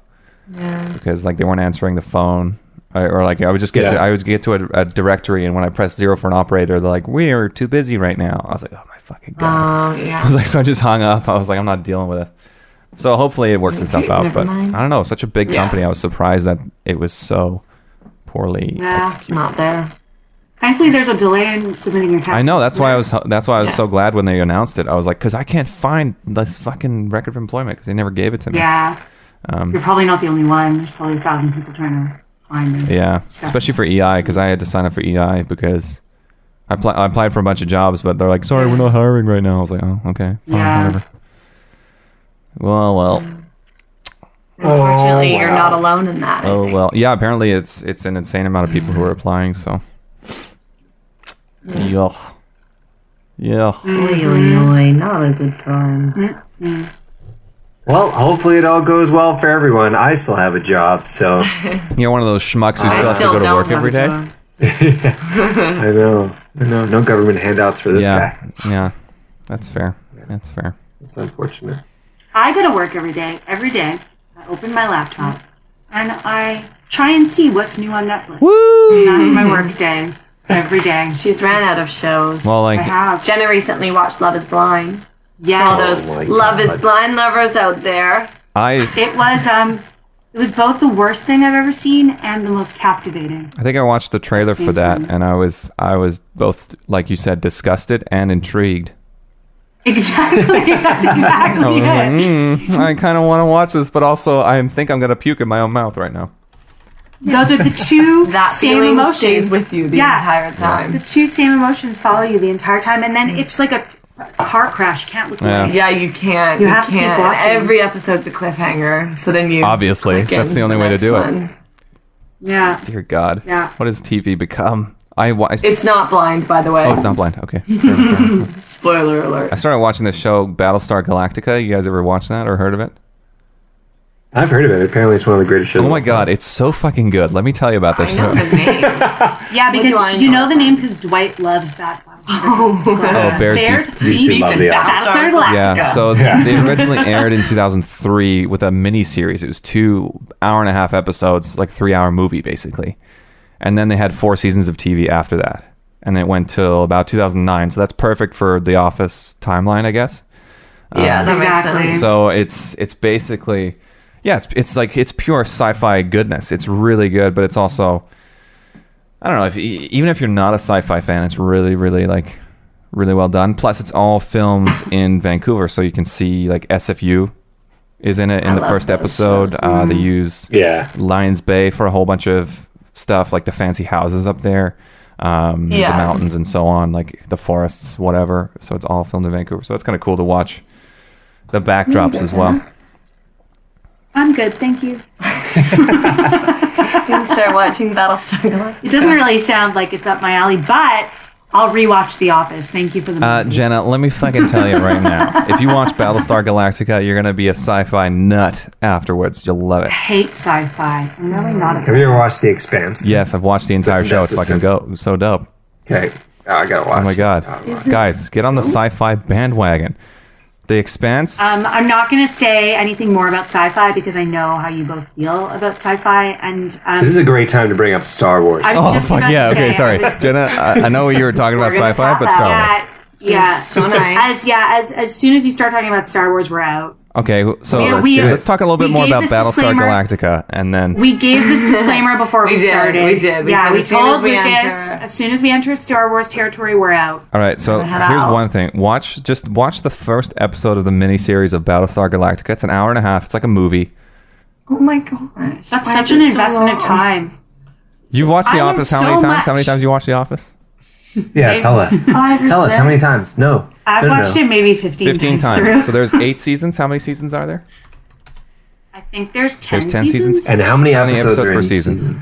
Yeah. Because like they weren't answering the phone, or like I would just get to a directory, and when I pressed 0 for an operator, they're like, "We are too busy right now." I was like, "Oh my fucking god!" Yeah. I was like, so I just hung up. I was like, "I'm not dealing with it." So hopefully it works itself out. Never But mind. I don't know. Such a big company. I was surprised that it was so poorly executed. Not there. Thankfully, there's a delay in submitting your taxes. I know. That's why I was so glad when they announced it. I was like, because I can't find this fucking record of employment because they never gave it to me. Yeah. You're probably not the only one. There's probably 1,000 people trying to find it. Yeah, especially for EI, because I had to sign up for EI because I applied for a bunch of jobs, but they're like, sorry, we're not hiring right now. I was like, oh, okay, fine, whatever. Well. Unfortunately, you're not alone in that. Oh, well. Yeah, apparently it's an insane amount of people who are applying, so. Yeah. Illinois, not a good time. Well, hopefully it all goes well for everyone. I still have a job, so You're one of those schmucks who still has to go to work every day? I know. No government handouts for this guy. Yeah, that's fair. That's fair. It's unfortunate. I go to work every day. Every day, I open my laptop and I try and see what's new on Netflix. Woo! That's my work day. Every day. She's ran out of shows. Well, like, I have. Jenna recently watched Love is Blind. All Yes. those my Love is God. Blind lovers out there. It was both the worst thing I've ever seen and the most captivating. I think I watched the trailer for that, Same. and I was both, like you said, disgusted and intrigued. Exactly. That's exactly it. I kind of want to watch this, but also I think I'm going to puke in my own mouth right now. Those are the two That same feeling emotions. stays with you the entire time. The two same emotions follow you the entire time, and then it's like a car crash. You can't look Yeah. away. Yeah, you can't. You have to keep can't. watching. Every episode's a cliffhanger, so then you Obviously, click that's the into only way to next do it. one. Yeah. Dear God. Yeah. What has TV become? It's not blind, by the way. Oh, it's not blind. Okay. Fair. Spoiler alert. I started watching this show, Battlestar Galactica. You guys ever watched that or heard of it? I've heard of it. Apparently, it's one of the greatest shows. Oh my God, it's so fucking good. Let me tell you about this I know show. the name. Yeah, What do I because you know? know the name because Dwight loves Battlestar. Oh, Bears Deep- These two love the office. Battlestar Galactica. Yeah, so they originally aired in 2003 with a mini series. It was 2 hour-and-a-half episodes, like 3-hour movie basically. And then they had 4 seasons of TV after that. And it went till about 2009. So that's perfect for the Office timeline, I guess. Yeah, that Exactly. makes sense. So it's basically, yeah, it's like it's pure sci-fi goodness. It's really good, but it's also, I don't know, even if you're not a sci-fi fan, it's really like really well done. Plus, it's all filmed in Vancouver, so you can see like SFU is in it in the love first those episode. shows. They use Yeah. Lions Bay for a whole bunch of stuff, like the fancy houses up there. The mountains and so on, like the forests, whatever. So it's all filmed in Vancouver. So that's kind of cool to watch the backdrops as well. I'm good, thank you. You can start watching Battlestar Galactica. It doesn't really sound like it's up my alley, but I'll rewatch The Office. Thank you for the movie. Jenna, let me fucking tell you right now. If you watch Battlestar Galactica, you're going to be a sci-fi nut afterwards. You'll love I it. hate sci-fi. I'm really not a Have you ever watched The Expanse? Yes, I've watched the entire show. It's that's a fucking go so dope. Okay. Oh, I gotta watch. Oh my God. it. Guys, get on the sci-fi bandwagon. The Expanse. I'm not going to say anything more about sci-fi because I know how you both feel about sci-fi, and This is a great time to bring up Star Wars. I- Oh, just fuck about yeah. to Okay, say, sorry. I was- Jenna, I know you were talking about We're gonna sci-fi, talk but Star Wars. yeah. So nice. As soon as you start talking about Star Wars, we're out. Okay, so We- let's talk a little bit we more gave about this Battlestar disclaimer. Galactica, and then We gave this disclaimer before we We did, started. we did. We Yeah, said we as soon told as we Lucas enter- as soon as we enter Star Wars territory, we're out. all right. So head here's out. one thing: watch the first episode of the miniseries of Battlestar Galactica. It's an hour and a half. It's like a movie. Oh my gosh. That's Why such is an it so investment of long? time. You've watched The I learned Office how so many times? How many much. times you watched The Office? Yeah, tell us. 5 or Tell us how many 6? times. No. I've No, no, watched no. it maybe 15 15 times. times. So there's 8 seasons. How many seasons are there? I think there's 10, There's 10 seasons? And how many many episodes episodes are per in each season?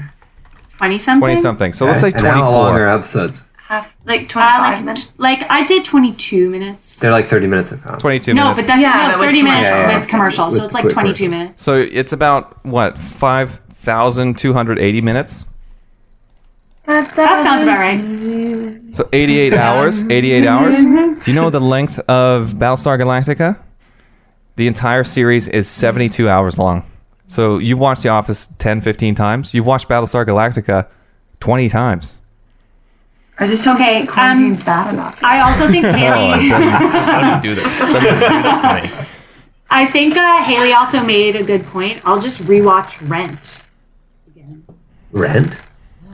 20 something. 20 something. So let's say And how long 24. are episodes? Half, like 25 like, minutes. like I did 22 minutes. They're like 30 minutes a pound. 22 No, minutes. but that's Yeah, no, but with 30 minutes commercials. with commercials, so With it's like quick 22 commercials. minutes. So it's about what 5,280 minutes. That sounds about right. So 88 hours. 88 hours. Do you know the length of Battlestar Galactica? The entire series is 72 hours long. So you've watched The Office 10, 15 times. You've watched Battlestar Galactica 20 times. I just don't think quarantine's bad enough. I also think Haley... Don't do this. Don't do this to me. I think Haley also made a good point. I'll just rewatch Rent. Rent?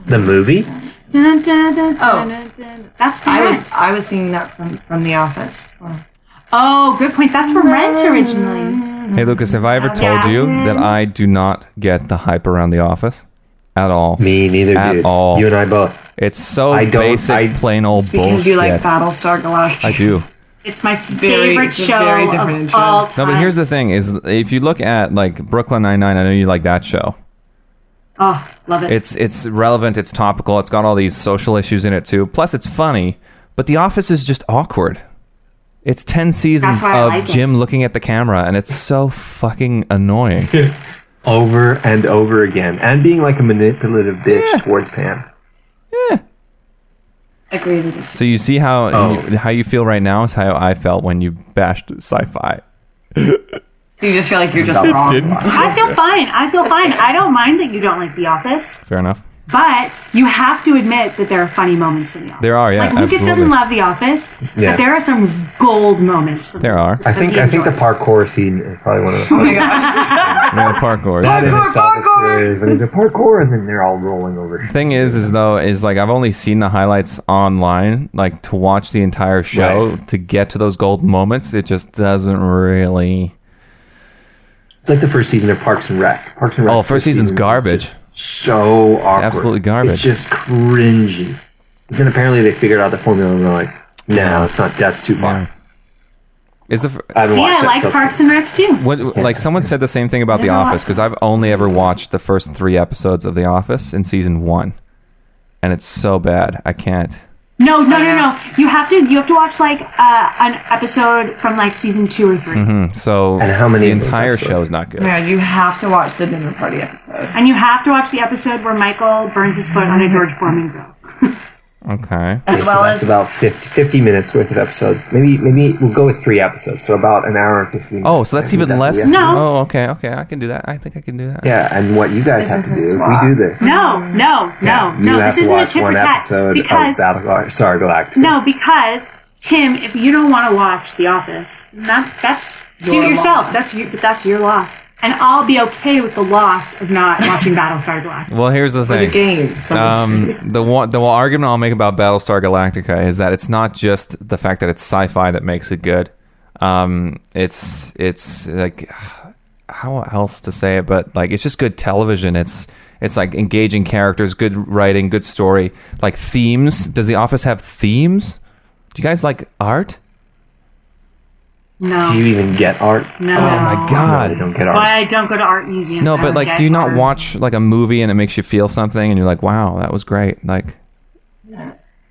The movie? Dun, dun, dun, Oh. dun, dun. That's from Rent. I was seeing that from The Office. Oh, good point. That's from Rent originally. Hey, Lucas, have I ever told you that I do not get the hype around The Office? At all. Me neither, At dude. all. You and I both. It's so I don't- basic, plain old It's because bullshit. you like Battlestar Galactica. I do. It's my very- favorite it's a show very different of interest. all time. No, but here's the thing: is if you look at like Brooklyn Nine-Nine, I know you like that show. Oh, love it. It's relevant, it's topical, it's got all these social issues in it too. Plus, it's funny. But The Office is just awkward. It's 10 seasons That's why I of like it. Jim looking at the camera, and it's so fucking annoying. Over and over again. And being like a manipulative bitch towards Pam. Agreed with this. So you see how Oh. how you feel right now is how I felt when you bashed sci-fi. So you just feel like you're just That wrong. didn't. I feel fine. I don't mind that you don't like The Office, Fair enough. but you have to admit that there are funny moments from The Office. There are, yeah, Like Lucas absolutely. doesn't love The Office, Yeah. but there are some gold moments from There The are. Office I that think he the enjoys. parkour scene is probably one of the Oh my funniest. god. Yeah, parkour. That in Parkour, itself is parkour! hilarious, but they do parkour and then they're all rolling over. Thing is like I've only seen the highlights online. Like to watch the entire show Right. to get to those gold moments, it just doesn't really. It's like the first season of Parks and Rec. Parks and Rec. Oh, first season's season is garbage. just so awkward. absolutely garbage. It's just cringy. But then apparently they figured out the formula and they're like, no, it's not. That's too far. Yeah. Is the I haven't See, watched I that like stuff. Parks and Rec too. what like someone said the same thing about The Never Office watched because I've only ever watched the first 3 episodes of The Office in season 1, and it's so bad I can't. No. You have to watch like an episode from like season 2 or 3, So And how many the of those entire episodes? show is not good. Yeah, you have to watch the dinner party episode. and you have to watch the episode where Michael burns his foot on a George Foreman grill. Okay. As So well that's as about 50 minutes worth of episodes. Maybe we'll go with 3 episodes. So about an hour and 15 minutes. Oh, so that's I think even less. the No. Oh, okay. I can do that. I think I can do that. Yeah, and what you guys have This to do is a if swap. we do this. No. you This have to isn't a watch tit for one tat. episode Because of Battlestar Galactica. no, because Tim, if you don't want to watch The Office, that's suit Your yourself. loss. That's your loss, and I'll be okay with the loss of not watching Battlestar Galactica. Well, here's the the thing. game. The argument I'll make about Battlestar Galactica is that it's not just the fact that it's sci-fi that makes it good. It's like how else to say it, but like it's just good television. It's like engaging characters, good writing, good story, like themes. Does The Office have themes? Do you guys like art? No, Do you even get art? no. Oh my No, god. you don't get That's art. why I don't go to art museums. No, I but don't like, get do you not art. watch like a movie and it makes you feel something, and you're like, "Wow, that was great." Like,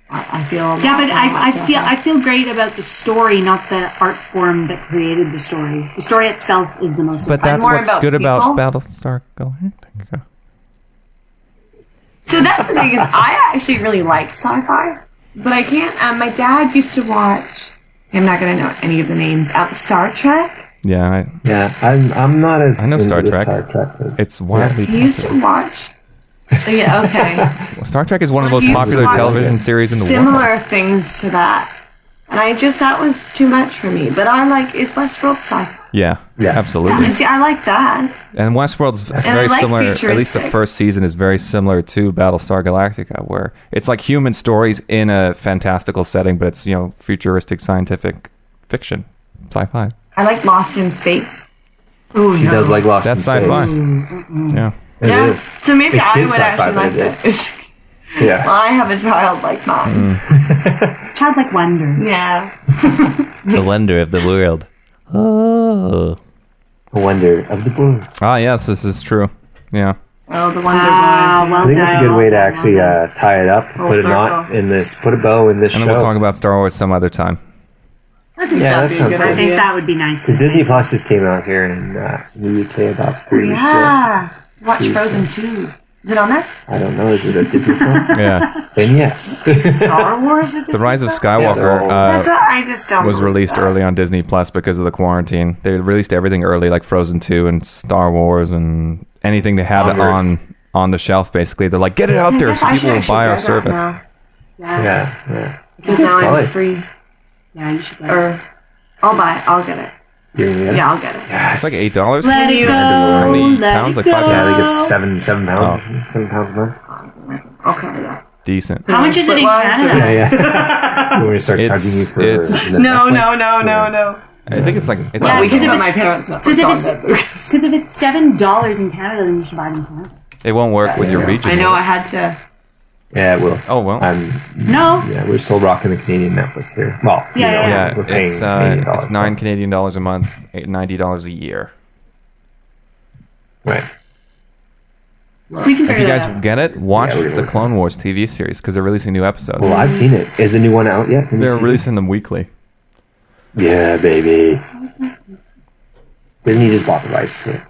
I feel. Yeah, but I feel great about the story, not the art form that created the story. The story itself is the most. but that's more what's about good about people. Battlestar Galactica. So that's the thing is, I actually really like sci-fi, but I can't. My dad used to watch. I'm not going to know any of the names. Star Trek. Yeah, Yeah, I'm not as. I know into Star the Trek. Star Trek as- it's widely. He used to watch. Yeah. Okay. Star Trek is one of the most He used popular to watch television series in the Similar world. things to that, and that was too much for me. But I like is Westworld sci-fi. Yeah, Yes. absolutely. See, I like that. And Westworld's I very like similar. At least the futuristic. first season is very similar to Battlestar Galactica, where it's like human stories in a fantastical setting, but it's futuristic scientific fiction, sci-fi. I like Lost in Space. Ooh, She does like Lost That's in sci-fi. Space. Yeah. It Yeah. is. So maybe It's I kid would sci-fi, actually but like it this. Yeah. Well, I have a child like mine. childlike wonder. Yeah. The wonder of the world. Oh. A wonder of the Blues. Ah, yes, this is true. Yeah. Oh, the Wonder Wow, Boy. well I think that's a done, good way well to done, actually well done. tie it up, Full put a knot circle. in this, put a bow in this And show. then we'll talk about Star Wars some other time. I think Yeah, that'd that be sounds a good good. I think idea. that would be nice. Because Disney Plus just came out here in the UK about 3 weeks ago. Yeah. Watch Tuesday. Frozen 2. Is it on there? I don't know. Is it a Disney film? Yeah. Then yes. Star Wars? The Rise of Yeah, Skywalker That's what I just don't. was believe released that. early on Disney Plus because of the quarantine. They released everything early, like Frozen 2 and Star Wars and anything they had Onward. on the shelf. Basically, they're like, get it out there so I people should will actually buy get our that service. now. Yeah. Because now Probably. I'm free. Yeah, you should. Or I'll buy it. I'll get it. You're gonna get it? Yeah, I'll get it. It's like $8. Let it go. How many let pounds? it Like 5 go. Yeah, I think pounds? it's seven pounds. £7 a month. I'll cover that. Decent. How much is it in Split-wise, or- Canada? Yeah. You want me to start It's- charging you for it's- the No, Netflix, or- no. I think it's like it's Yeah, like- because if my parents Netflix Because on if that. it's $7 in Canada, then you should buy it in Canada. it won't work with your Yeah. region. I know will it? I had to. Yeah, it will. Oh well. No. Yeah, we're still rocking the Canadian Netflix here. Well, Yeah, Yeah, we're paying it's Canadian dollars. it's $9 Canadian a month, $90 a year. Right. We can If figure you that guys out. get it, watch Yeah, we're gonna the work Clone Wars TV series because they're releasing new episodes. Well, I've seen it. Is the new one out yet? They're releasing them weekly. Yeah, baby. Disney just bought the rights to it.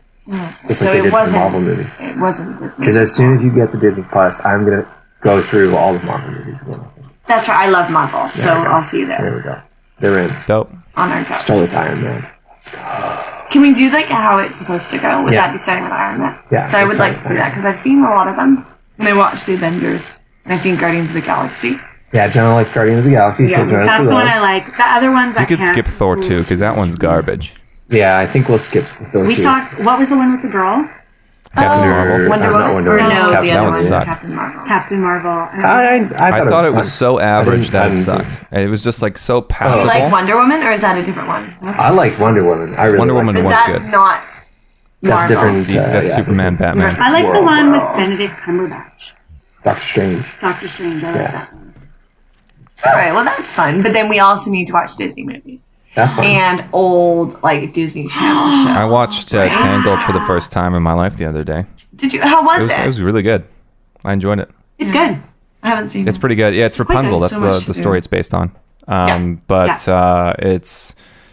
Just So like they it did to the wasn't. Marvel movie. It wasn't Disney. Because as soon as you get the Disney Plus, I'm going to go through all the Marvel movies again. That's right. I love Marvel, so we go. I'll see you There there we go. They're in. Dope. on our couch. Start with Iron Man. Let's go. Can we do like how it's supposed to go? Would Yeah. that be starting with Iron Man? Yeah, So I let's would start like with to do Iron that because I've seen a lot of them, and I watched the Avengers, and I've seen Guardians of the Galaxy. Yeah, Jenna likes Guardians of the Galaxy. Yeah, so join us That's for the one those. I like. The other ones I You could can't. skip Thor 2 because that one's garbage. Yeah, I think we'll skip Thor We 2. saw. What was the one with the girl? Captain Marvel. Wonder not Woman. Wonder Or Woman. no, Captain- the that other one one, sucked. Captain Marvel. Captain Marvel. And I thought it was fun. so average that it didn't- sucked. It was just like so Do passable. you like Wonder Woman, or is that a different one? I liked Wonder Woman. I really Wonder liked Woman it. But was that's good. not. That's Marvel. different. That's yeah, Superman, different. Batman. I like the World. one with Benedict Cumberbatch. Doctor Strange. Doctor Strange. I like Yeah. that one. All right, well that's fun. But then we also need to watch Disney movies That's fine. and old like Disney Channel shows. I watched Tangled for the first time in my life the other day. Did you? How was it? It was really good. I enjoyed it. It's good. I haven't seen. It's pretty good. Yeah, it's Rapunzel. good. That's So much the to story do. it's based on. Yeah. But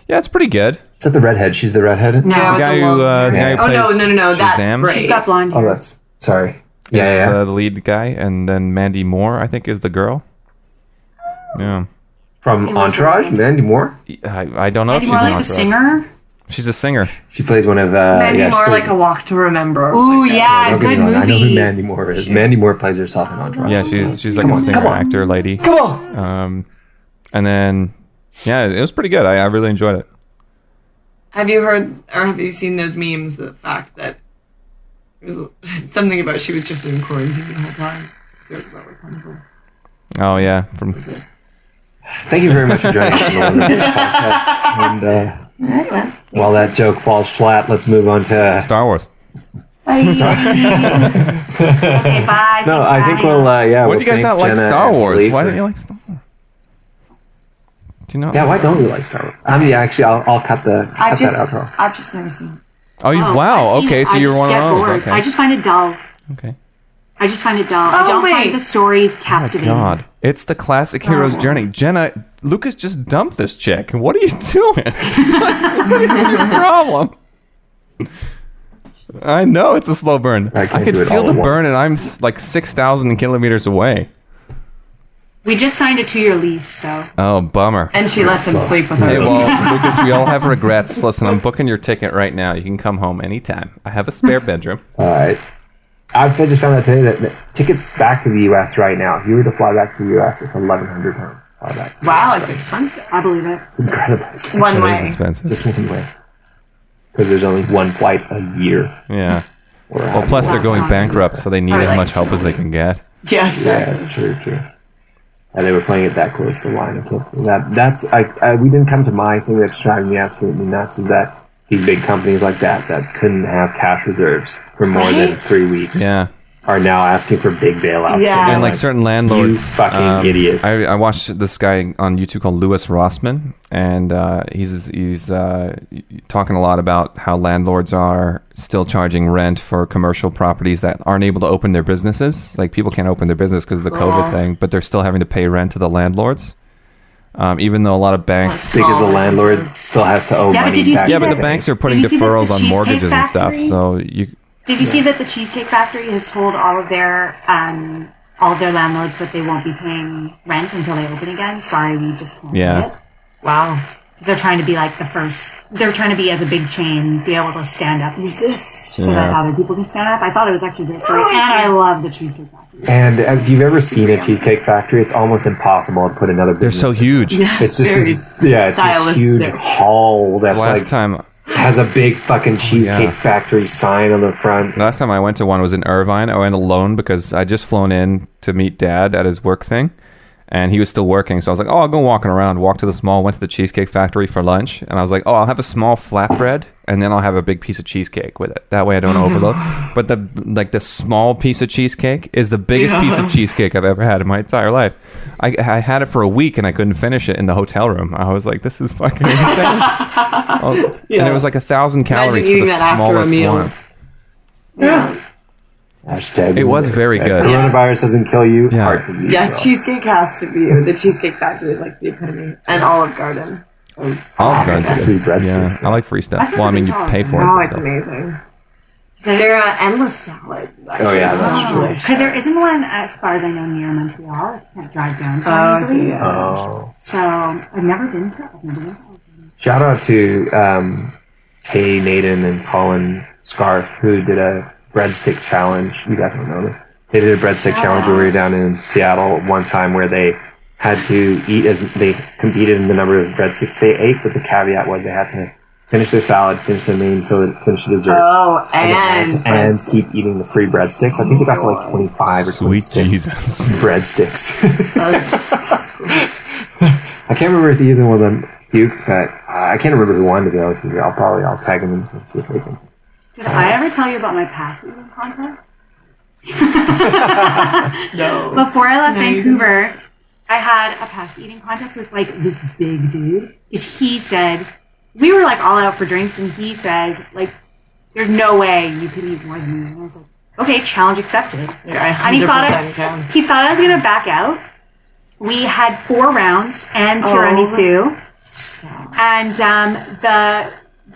it's pretty good. Is that the redhead? She's the redhead? No, The with guy the who long the guy hair. who Oh plays no, that's Shazam great. She's got blonde Oh, hair. that's... Sorry. is, Yeah. the lead guy, and then Mandy Moore, I think, is the girl. Yeah, From It was Entourage, really- Mandy Moore. I don't know if Maybe she's more an like the Entourage. singer. She's a singer. She plays one of... Mandy yeah, she Moore, plays- like a Walk to Remember. Ooh, yeah, Don't get me good wrong, I know who movie. Mandy Moore is. Mandy Moore plays herself in Entourage. Yeah, she's like Come a on, singer come on. actor lady. Come on! And then it was pretty good. I really enjoyed it. Have you heard or have you seen those memes? The fact that it was something about she was just in quarantine the whole time. It's about Rapunzel. Oh yeah, from Thank you very much for joining us on the podcast. And while that joke falls flat, let's move on to... Star Wars. Okay, bye. No, Thanks I for think having we'll... us. yeah, Why we'll did you guys thank not like Jenna Star and Wars? Lee Why for- didn't you like Star Wars? Do you know? Yeah, why don't you like Star Wars? I mean, actually, I'll cut that outro. I've just never seen. Oh, wow. I've seen Okay, it. so I you're just one of get those. bored. Okay. I just find it dull. Okay. I just find it dull. I Oh, don't wait. find the stories captivating. God, it's the classic hero's journey. Jenna, Lucas just dumped this chick. What are you doing? What is your problem? I know it's a slow burn. I I can't could do it feel all the at burn, and I'm like 6,000 kilometers away. We just signed a 2-year lease, so Oh, bummer. And she lets him sleep with her. Hey, well, Lucas, we all have regrets. Listen, I'm booking your ticket right now. You can come home anytime. I have a spare bedroom. All right. I just found out today that tickets back to the U.S. right now, if you were to fly back to the U.S., it's £1,100 to fly back. Wow, it's expensive. I believe it. It's incredibly expensive. One That is way. expensive. Just one way. Because there's only one flight a year. Yeah. Or Well, plus they're going bankrupt, so they need I as like much help as they can get. Yeah, exactly. Yeah, true. And they were playing it that close to the line. That's we didn't come to my thing that's driving me absolutely nuts is that these big companies like that couldn't have cash reserves for more than Right? 3 weeks Yeah. are now asking for big bailouts. Yeah. And like certain landlords, You fucking idiots. I watched this guy on YouTube called Louis Rossman, and he's talking a lot about how landlords are still charging rent for commercial properties that aren't able to open their businesses. Like people can't open their business because of the COVID thing, but they're still having to pay rent to the landlords, even though a lot of banks. because the Small landlord businesses. still has to owe Yeah, but money did you back. see Yeah, to but the the banks are bank. putting Did you see the deferrals on Cheesecake mortgages and stuff. Factory? So you. Did you see that the Cheesecake Factory has told all of their landlords that they won't be paying rent until they open again? Sorry, we just can't pay it. Wow. Because they're trying to be like the first. They're trying to be, as a big chain, be able to stand up and resist so that other people can stand up. I thought it was actually a great story, and I love the Cheesecake Factory. And if you've ever seen a Cheesecake Factory, it's almost impossible to put another They're business so huge. Yeah, It's just it's this huge hall that's Last time has a big fucking Cheesecake Factory sign on the front. Last time I went to one was in Irvine. I went alone because I just flown in to meet Dad at his work thing, and he was still working. So I was like, I'll go walking around. Walked to the mall, went to the Cheesecake Factory for lunch, and I was like, I'll have a small flatbread, and then I'll have a big piece of cheesecake with it. That way I don't overload. But the small piece of cheesecake is the biggest piece of cheesecake I've ever had in my entire life. I had it for a week and I couldn't finish it in the hotel room. I was like, this is fucking insane. And it was like 1,000 calories for the smallest one. Yeah. Hashtag It was very good. Coronavirus doesn't kill you. Heart disease. Yeah, will. Cheesecake has to be. The Cheesecake Factory is like the epitome. And Olive Garden. Olive Garden's That's good. free breadsticks. Yeah, I like free stuff. Well, I mean, you pay for it. Oh, but it's still. amazing. There are endless salads. Oh, yeah, that's true. Because there isn't one, as far as I know, near Montreal. I can't drive down to Oh, easily. Oh. So I've never been to. Shout out to Tay, Naden, and Colin Scarf, who did a breadstick challenge. You guys don't know them. They did a breadstick challenge when we were down in Seattle one time where they had to eat as they competed in the number of breadsticks they ate, but the caveat was they had to finish their salad, finish their main, finish the dessert. Oh, and keep eating the free breadsticks. I think they got to like 25 or Sweet 26 Jesus. breadsticks. That's disgusting. I can't remember if either one of them puked, but I can't remember who won, to be honest with you. I'll tag them in and see if they can. Did I ever tell you about my past eating contest? No. Before I left Vancouver, I had a past eating contest with like this big dude. Because he said, we were like all out for drinks, and he said, like, there's no way you could eat more than me. And I was like, okay, challenge accepted. Yeah, And he thought can. he thought I was gonna back out. We had 4 rounds and tiramisu, and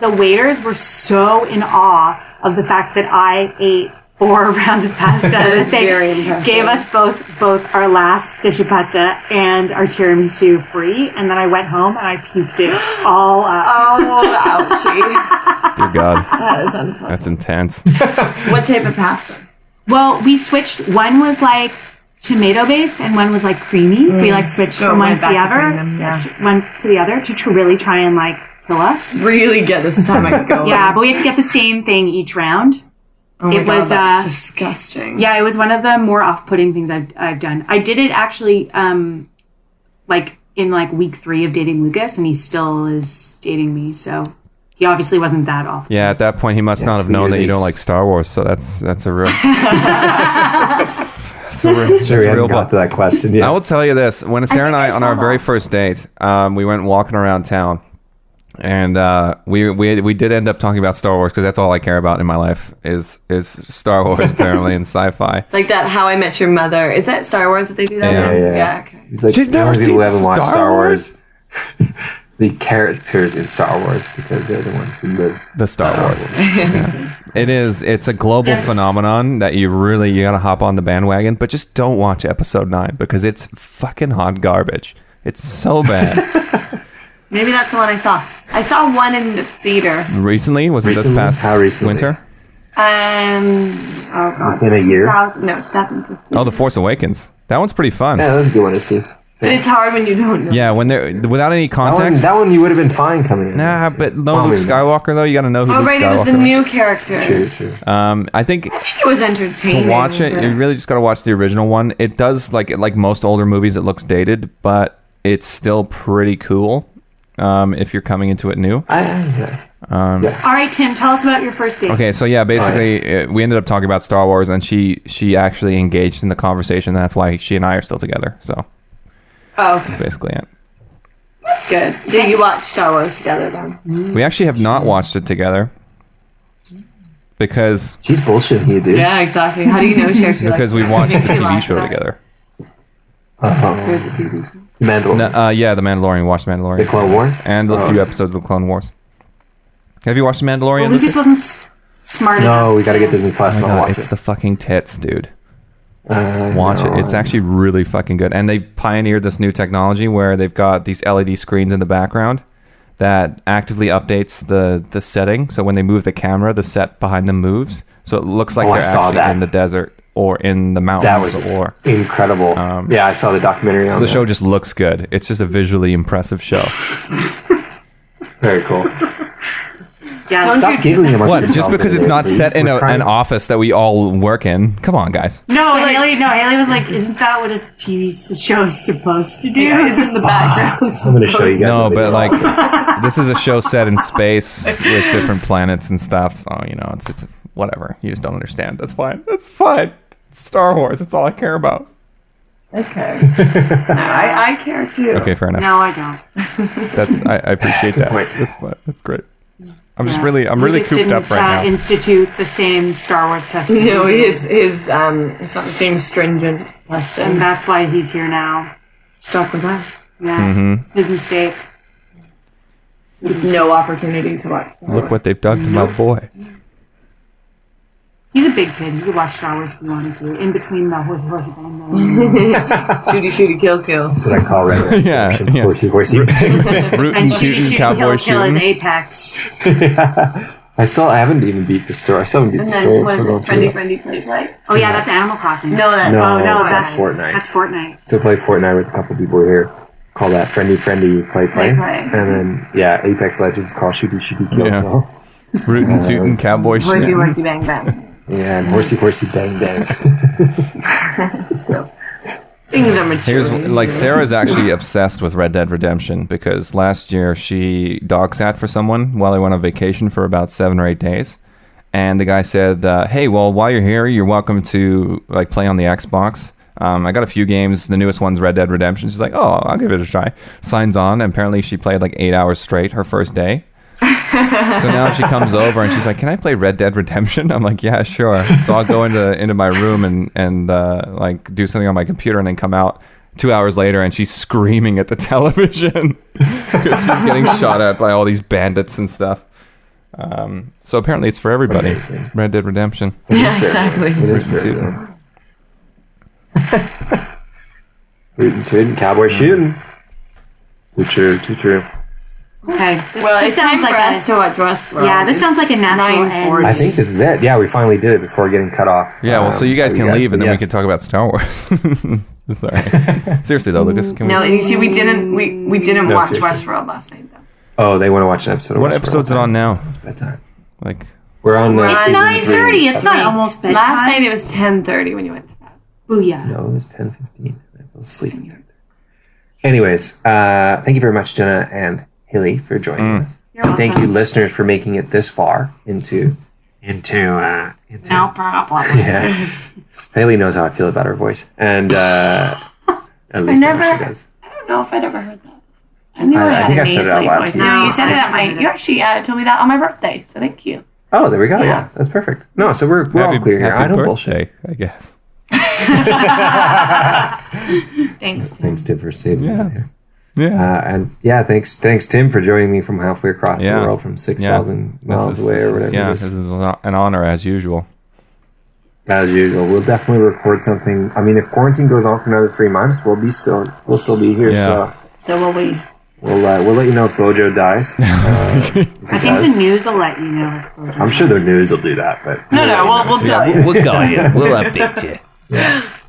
the waiters were so in awe of the fact that I ate 4 rounds of pasta that they very impressive. gave us both our last dish of pasta and our tiramisu free. And then I went home and I puked it all up. Oh, ouchie. Dear God. That is unpleasant. That's intense. What type of pasta? Well, we switched. One was like tomato based and one was like creamy. We like switched from one to the other, one to the other to really try and like kill us. Really get this stomach going. Yeah, but we had to get the same thing each round. Oh my It God, was, that's disgusting. Yeah, it was one of the more off-putting things I've done. I did it actually, like in like week 3 of dating Lucas, and he still is dating me. So he obviously wasn't that off. Yeah, at that point, he must not have known that you don't like Star Wars. So that's a real. Sure, we haven't got to that question yet. I will tell you this: when Sarah and I, on our very first date, we went walking around town, and we did end up talking about Star Wars because that's all I care about in my life is Star Wars apparently and sci-fi. It's like that How I Met Your Mother. Is that Star Wars that they do that? Yeah. Okay. He's like, She's never people seen who haven't watched Star Star Wars. The characters in Star Wars because they're the ones who live The Star Wars. Yeah. It's a global phenomenon that you gotta hop on the bandwagon, but just don't watch episode 9 because it's fucking hot garbage. It's so bad. Maybe that's the one I saw. I saw one in the theater. Recently? Was it this Recently? past How recently? winter? Oh God. Within a year? 2015. Oh, The Force Awakens. That one's pretty fun. Yeah, that's a good one to see. But it's hard when you don't know. Yeah, when they're without any context. That one you would have been fine coming in. Nah, but no Oh, Luke maybe. Skywalker though. You got to know who Oh, Luke right, Skywalker. it was the new character. True. I think It was entertaining. to watch it, but- you really just got to watch the original one. It does like most older movies. It looks dated, but it's still pretty cool. If you're coming into it new. Yeah. All right, Tim, tell us about your first date. Okay, so yeah, basically we ended up talking about Star Wars, and she actually engaged in the conversation. That's why she and I are still together. So Oh, okay. that's basically it. That's good. Did you watch Star Wars together then? We actually have not watched it together because She's bullshitting you, dude. Yeah, exactly. How do you know she actually we watched the TV show together. There's a TV show. Mandalorian. Yeah, The Mandalorian. Watched The The Mandalorian Clone Wars? and a few episodes of The Clone Wars. Have you watched The Mandalorian? Well, Lucas wasn't smart No, enough we got to to- get Disney Plus Oh and my I'll God, watch it's it. the fucking tits, dude. I Watch know. it. It's actually really fucking good. And they've pioneered this new technology where they've got these LED screens in the background that actively updates the setting. So when they move the camera, the set behind them moves. So it looks like Oh, I they're saw actually that. in the desert or in the mountains. That was or incredible. Yeah, I saw the documentary on the that. show just looks good. It's just a visually impressive show. Very cool. Yeah, Stop giggling amongst What? Just yourselves because in it's there, not please. set in We're trying- an office that we all work in. Come on, guys. No, Haley was like, isn't that what a TV show is supposed to do? Yeah, it's in the background. I'm going to show you guys. No, what they but do. like this is a show set in space with different planets and stuff. So you know, it's whatever. You just don't understand. That's fine. That's fine. It's Star Wars. That's all I care about. Okay. No, I care too. Okay, fair enough. No, I don't. That's I appreciate that. point. That's fine. That's great. I'm just Yeah. really I'm We really just cooped up didn't, right now. institute the same Star Wars test. as No, you did. it's not the same stringent And testing. that's why he's here now. Stuck with us. Yeah. Mm-hmm. His mistake. No opportunity to watch. Look what they've done to my boy. He's a big kid. He could watch Star Wars if he wanted to. In between the horse bang bang. Shooty, kill. That's what I call Red Yeah, Redemption. yeah. Horsey. Rootin', And shooty shootin', shoot cowboy kill kill is shooting. Apex. I haven't even beat the story. I still haven't beat And the then story. I'm what is still going it? through Friendly it. play. Oh yeah, that's Animal Crossing. No, that's No, Oh no, that's that's Fortnite. That's Fortnite. So play Fortnite with a couple people here. Call that friendly play. Play. And then Apex Legends call shooty kill Yeah. kill. Rootin', shootin', cowboy shooting. Horsey, bang, bang. Yeah, and horsey bang bang. So things are Here's maturing. like Sarah's actually obsessed with Red Dead Redemption because last year she dog sat for someone while they went on vacation for about 7 or 8 days, and the guy said, "Hey, well, while you're here, you're welcome to like play on the Xbox. I got a few games. The newest one's Red Dead Redemption." She's like, "Oh, I'll give it a try." Signs on, and apparently she played like 8 hours straight her first day. So now she comes over and she's like, "Can I play Red Dead Redemption?" I'm like, "Yeah, sure." So I'll go into my room and like do something on my computer and then come out 2 hours later and she's screaming at the television because she's getting shot at by all these bandits and stuff. So apparently it's for everybody. Amazing. Red Dead Redemption. Yeah, exactly. It is fair. Tootin'. Rootin' tootin', cowboy shooting. Too true. Okay. This Well, it's time sounds for like us to watch Westworld. Yeah, this sounds like a natural end. 9:40. I think this is it. Yeah, we finally did it before getting cut off. Yeah, well, so you guys for can leave and but then yes. we can talk about Star Wars. Sorry. Seriously though, Lucas, can No, we? you see, we didn't No, watch seriously. Westworld last night though. Oh, they want to watch an episode of What Westworld. episode's it on now? It's bedtime. Like, We're on It's season 9:30. It's not Three. almost bedtime. Last night it was 10:30 when you went to bed. Booyah. No, it was 10:15. I fell asleep. Anyways, thank you very much, Jenna and Haley, for joining us. You're And thank welcome. you, listeners, for making it this far into. No problem. Yeah. Haley knows how I feel about her voice, and at least never- she does. I don't know if I'd ever heard that. I knew I I had think a I said it out nasally loud voice. to you. No, you No, said it I at my. haven't. You actually told me that on my birthday, so thank you. Oh, there we go. Yeah, Yeah. that's perfect. No, so we're all clear here. I happy don't birthday, bullshit. I guess. Thanks. Thanks, Tim, for saving Yeah. me there. Yeah. And yeah, thanks Tim for joining me from halfway across Yeah. the world from 6,000 miles This is- away or whatever Yeah, it this is. is an honor as usual. As usual, we'll definitely record something. I mean, if quarantine goes on for another 3 months, we'll still be here. Yeah. So So will we? we'll let you know if Bojo dies. If he I think does. the news will let you know. if Bojo I'm sure dies. the news will do that, but No, we'll tell you. We'll call you. We'll update you.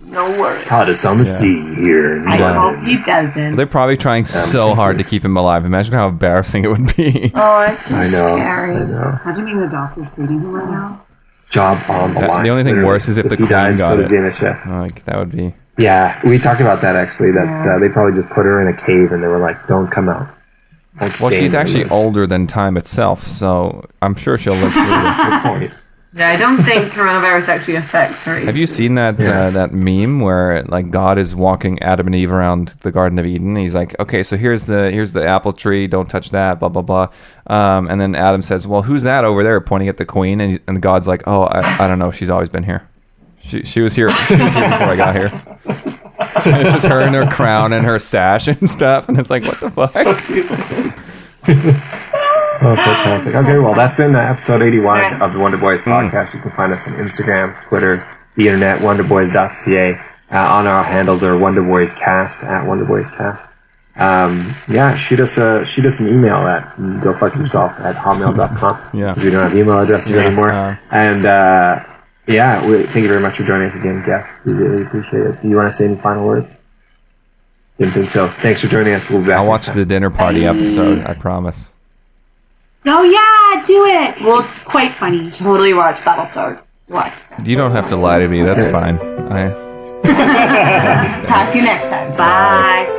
No worries. hottest on the sea here. In I London. hope he doesn't. They're probably trying so hard to keep him alive. Imagine how embarrassing it would be. Oh, it's so I know. scary. I know. Imagine being the doctor's treating him right now. Job on the line. The only thing literally. worse is if the he Queen dies, got so does it. the NHS. Like that would be. Yeah, we talked about that actually. That they probably just put her in a cave and they were like, "Don't come out." Like, Well, stay she's in actually this. older than time itself, so I'm sure she'll live through it. Good point. Yeah, I don't think coronavirus actually affects her. Have you seen that Yeah. that meme where like God is walking Adam and Eve around the Garden of Eden? He's like, okay, so here's the apple tree. Don't touch that. Blah blah blah. And then Adam says, well, who's that over there? Pointing at the queen, and God's like, oh, I don't know. She's always been here. She was here. She was here before I got here. And it's just her and her crown and her sash and stuff, and it's like, what the fuck? Oh, fantastic. Okay, well, that's been episode 81 of the Wonder Boys podcast. You can find us on Instagram, Twitter, the internet, wonderboys.ca. On our handles are wonderboyscast at wonderboyscast. Shoot us an email at gofuckyourself at hotmail.com. Yeah. Because we don't have email addresses anymore. And, thank you very much for joining us again, Geth. We really appreciate it. Do you want to say any final words? Didn't think so. Thanks for joining us. We'll be back. I'll watch the dinner party episode, I promise. Oh, yeah, do it. Well, it's quite funny. Totally watch Battlestar. Watch. You don't have to lie to me. That's fine. Talk to you next time. Bye.